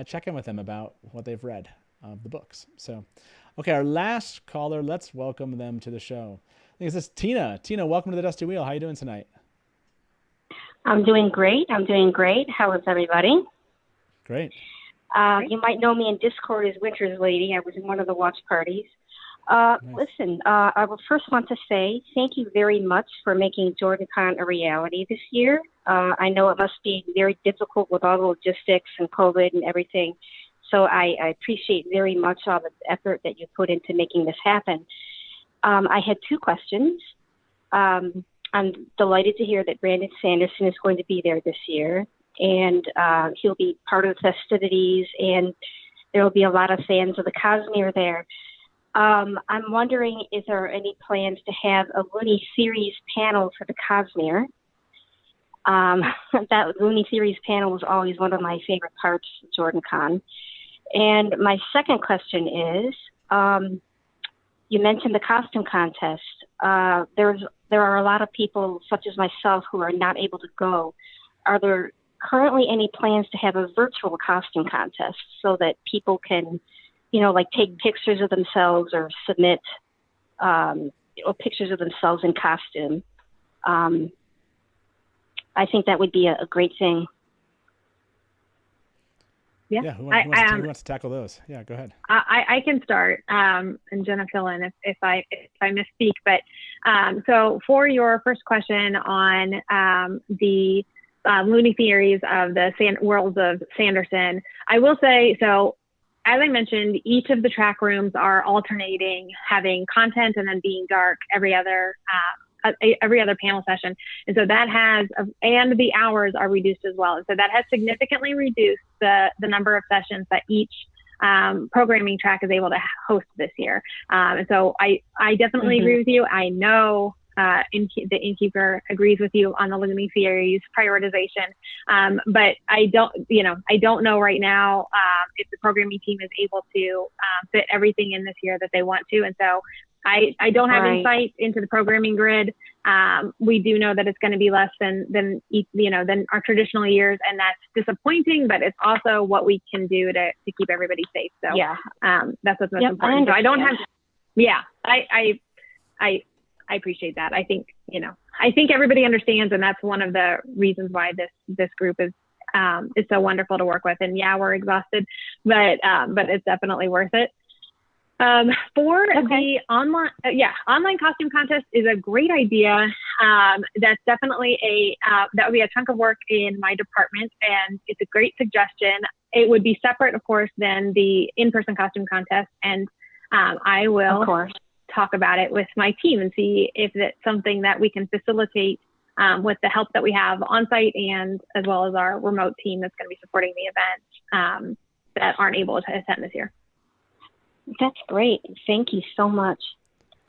check in with them about what they've read of the books. So, okay, our last caller, let's welcome them to the show. I think this is Tina. Tina, welcome to the Dusty Wheel. How are you doing tonight? I'm doing great. How is everybody? Great. You might know me in Discord as Winter's Lady. I was in one of the watch parties. Listen, I would first want to say thank you very much for making JordanCon a reality this year. I know it must be very difficult with all the logistics and COVID and everything. So I appreciate very much all the effort that you put into making this happen. I had two questions. I'm delighted to hear that Brandon Sanderson is going to be there this year, and he'll be part of the festivities, and there will be a lot of fans of the Cosmere there. I'm wondering, is there any plans to have a Looney Series panel for the Cosmere? That Looney Series panel was always one of my favorite parts of JordanCon. And my second question is, you mentioned the costume contest. There are a lot of people, such as myself, who are not able to go. Are there currently any plans to have a virtual costume contest so that people can, like take pictures of themselves or submit pictures of themselves in costume? I think that would be a great thing. Yeah, who wants to tackle those? Yeah, go ahead. I can start, and Jenna fill in if I misspeak. But so for your first question on the Looney theories of the worlds of Sanderson, I will say, so as I mentioned, each of the track rooms are alternating having content and then being dark every other panel session. And so that has, and the hours are reduced as well. And so that has significantly reduced the number of sessions that each programming track is able to host this year. And so I definitely agree with you. I know the Innkeeper agrees with you on the Looney series prioritization. But I don't know right now if the programming team is able to fit everything in this year that they want to. And so I don't have insight into the programming grid. We do know that it's going to be less than our traditional years, and that's disappointing. But it's also what we can do to keep everybody safe. So that's what's most important. So I don't have. Yeah, I appreciate that. I think everybody understands, and that's one of the reasons why this group is so wonderful to work with. And yeah, we're exhausted, but it's definitely worth it. The online costume contest is a great idea. That's definitely that would be a chunk of work in my department, and it's a great suggestion. It would be separate, of course, than the in-person costume contest, and I will talk about it with my team and see if it's something that we can facilitate with the help that we have on site, and as well as our remote team that's going to be supporting the event that aren't able to attend this year. That's great. Thank you so much.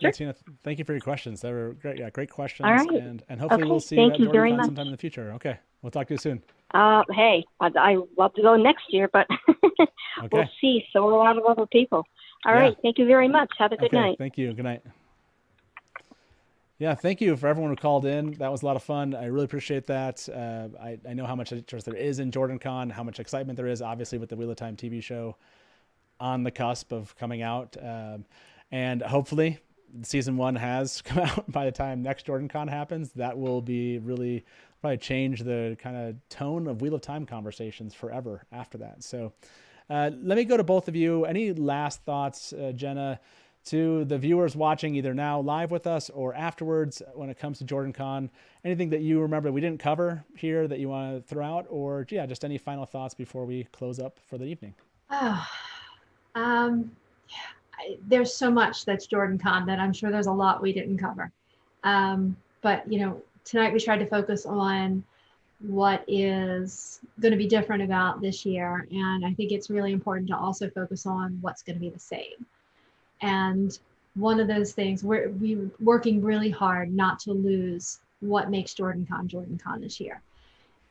Yeah, Tina, thank you for your questions. They were great. Yeah, great questions. All right. And hopefully we'll see you at JordanCon sometime in the future. Okay. We'll talk to you soon. Hey, I love to go next year, but we'll see. So are a lot of other people. All right. Thank you very much. Have a good night. Thank you. Good night. Yeah, thank you for everyone who called in. That was a lot of fun. I really appreciate that. I know how much interest there is in JordanCon, how much excitement there is, obviously, with the Wheel of Time TV show on the cusp of coming out. And hopefully season 1 has come out by the time next JordanCon happens. That will be really probably change the kind of tone of Wheel of Time conversations forever after that. So let me go to both of you. Any last thoughts, Jenna, to the viewers watching either now live with us or afterwards when it comes to JordanCon? Anything that you remember that we didn't cover here that you want to throw out, or just any final thoughts before we close up for the evening? There's so much that's JordanCon that I'm sure there's a lot we didn't cover. But tonight we tried to focus on what is going to be different about this year. And I think it's really important to also focus on what's going to be the same. And one of those things, we're working really hard not to lose what makes JordanCon this year.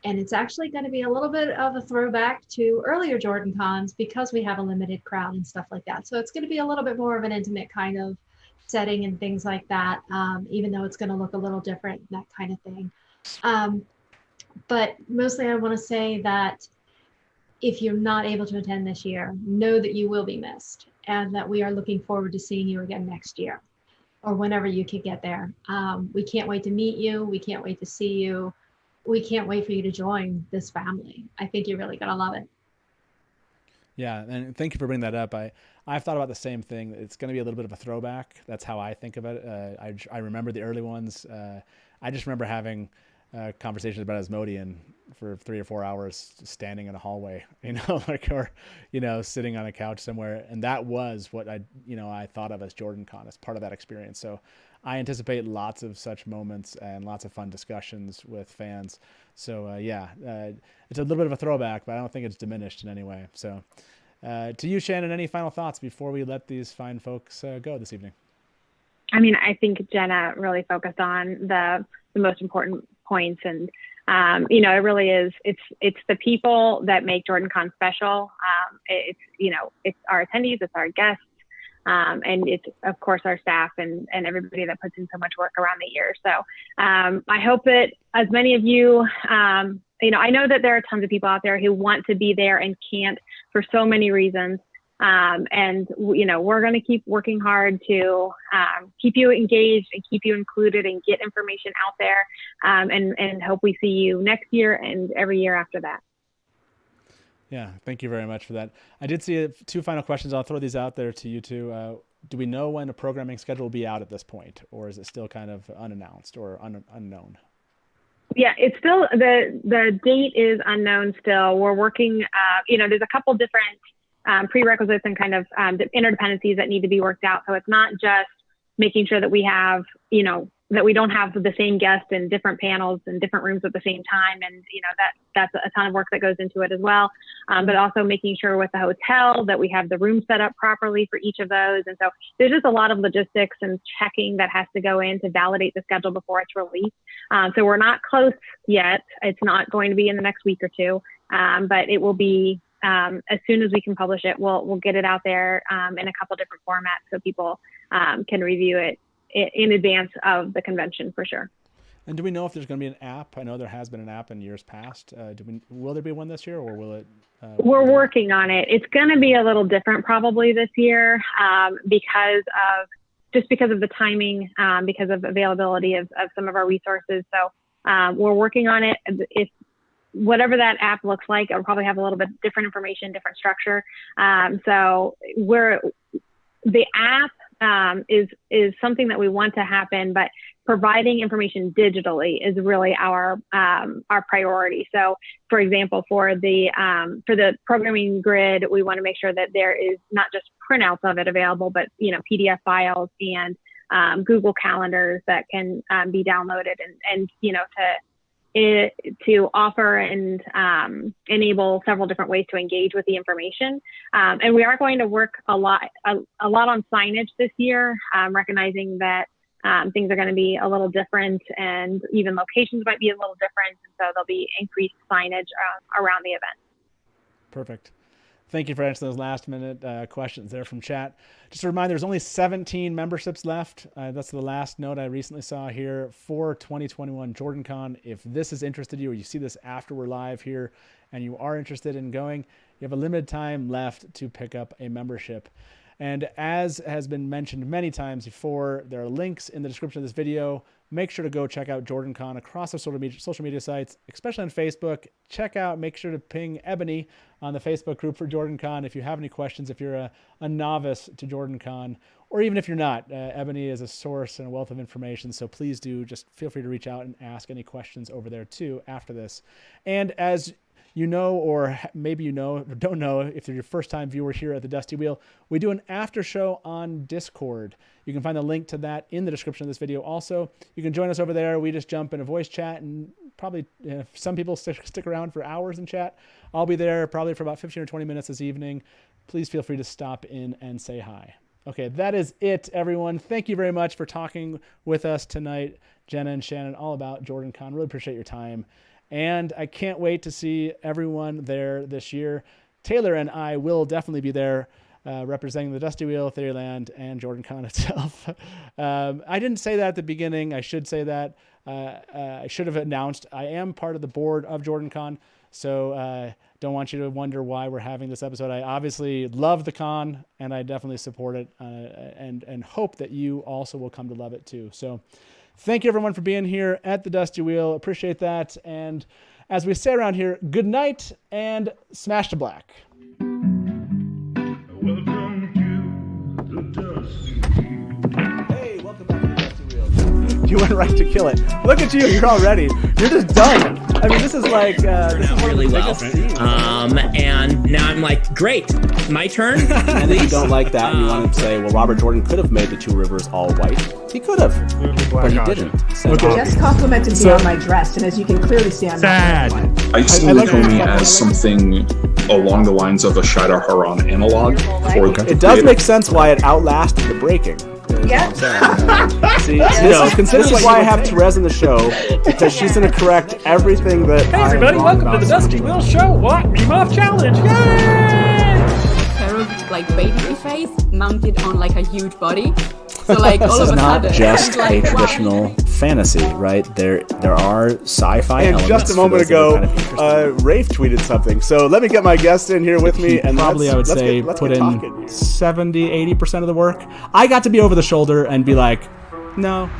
And it's actually going to be a little bit of a throwback to earlier JordanCons because we have a limited crowd and stuff like that. So it's going to be a little bit more of an intimate kind of setting and things like that, even though it's going to look a little different, that kind of thing. But mostly I want to say that if you're not able to attend this year, know that you will be missed and that we are looking forward to seeing you again next year or whenever you can get there. We can't wait to meet you. We can't wait to see you. We can't wait for you to join this family. I think you're really going to love it. Yeah, and thank you for bringing that up. I've thought about the same thing. It's going to be a little bit of a throwback. That's how I think of it. I remember the early ones. I just remember having conversations about Asmodean for 3 or 4 hours, standing in a hallway, or sitting on a couch somewhere. And that was what I thought of as JordanCon as part of that experience. So I anticipate lots of such moments and lots of fun discussions with fans. So it's a little bit of a throwback, but I don't think it's diminished in any way. So to you, Shannan, any final thoughts before we let these fine folks go this evening? I mean, I think Jenna really focused on the most important points, and it really is. It's the people that make JordanCon special. It's our attendees, it's our guests, and it's of course our staff and everybody that puts in so much work around the year. So I hope that as many of you, I know that there are tons of people out there who want to be there and can't for so many reasons. We're going to keep working hard to keep you engaged and keep you included and get information out there, and hope we see you next year and every year after that. Yeah, thank you very much for that. I did see 2 final questions. I'll throw these out there to you two. Do we know when a programming schedule will be out at this point, or is it still kind of unannounced or unknown? Yeah, it's still, the date is unknown still. We're working, there's a couple different prerequisites and kind of interdependencies that need to be worked out. So it's not just making sure that we have, that we don't have the same guest in different panels and different rooms at the same time. And, that's a ton of work that goes into it as well. But also making sure with the hotel that we have the room set up properly for each of those. And so there's just a lot of logistics and checking that has to go in to validate the schedule before it's released. So we're not close yet. It's not going to be in the next week or two, but it will be as soon as we can publish it. We'll get it out there in a couple different formats so people can review it in advance of the convention for sure. And do we know if there's going to be an app? I know there has been an app in years past. Will there be one this year, or will it? We're working on it. It's going to be a little different probably this year because of the timing, because of availability of some of our resources. So we're working on it. If whatever that app looks like, it'll probably have a little bit different information, different structure. So the app is something that we want to happen, but providing information digitally is really our priority. So, for example, for the programming grid, we want to make sure that there is not just printouts of it available, but PDF files and Google calendars that can be downloaded and to offer and enable several different ways to engage with the information. And we are going to work a lot on signage this year, recognizing that things are going to be a little different and even locations might be a little different. And so there'll be increased signage around the event. Perfect. Thank you for answering those last minute questions there from chat. Just a reminder, there's only 17 memberships left. That's the last note I recently saw here for 2021 JordanCon. If this has interested you, or you see this after we're live here and you are interested in going, you have a limited time left to pick up a membership. And as has been mentioned many times before, there are links in the description of this video. Make sure to go check out JordanCon across the social media sites, especially on Facebook. Make sure to ping Ebony on the Facebook group for JordanCon if you have any questions, if you're a novice to JordanCon, or even if you're not. Ebony is a source and a wealth of information, so please do just feel free to reach out and ask any questions over there too after this. And as you know, or maybe you know, or don't know, if they're your first time viewer here at the Dusty Wheel, we do an after show on Discord. You can find the link to that in the description of this video. Also, you can join us over there. We just jump in a voice chat, and probably some people stick around for hours in chat. I'll be there probably for about 15 or 20 minutes this evening. Please feel free to stop in and say hi. Okay, that is it, everyone. Thank you very much for talking with us tonight, Jenna and Shannan, all about JordanCon. Really appreciate your time. And I can't wait to see everyone there this year. Taylor and I will definitely be there representing the Dusty Wheel, Theoryland, and JordanCon itself. I didn't say that at the beginning. I should say that. I should have announced I am part of the board of JordanCon, so don't want you to wonder why we're having this episode. I obviously love the con, and I definitely support it and hope that you also will come to love it too. So thank you, everyone, for being here at the Dusty Wheel. Appreciate that. And as we say around here, good night and smash to black. You went right to kill it. Look at you. You're all ready. You're just done. I mean, this is like this is really well. And now I'm like, great, my turn. And if you don't like that and you want to say, well, Robert Jordan could have made the two rivers all white. He could have, but he didn't. So Just complimented me on my dress, and as you can clearly see, I'm sad. not I see Lukumi as something along the lines of a Shida Haran analog. It does make sense why it outlasted the breaking. Yeah. See, this is why I have Therese in the show, because she's going to correct everything that. Hey everybody, welcome to the Dusty Wheel Show. What? Meme Off Challenge. Yay! Pair of like baby face mounted on like a huge body. So like all This of is a not sudden, just it's a like, wow. traditional fantasy, right? There are sci-fi And elements. just a for moment those that are ago, kind of interested. Rafe tweeted something. So let me get my guest in here with me. And probably, I would say, put in 70, 80% of the work. I got to be over the shoulder and be like, no,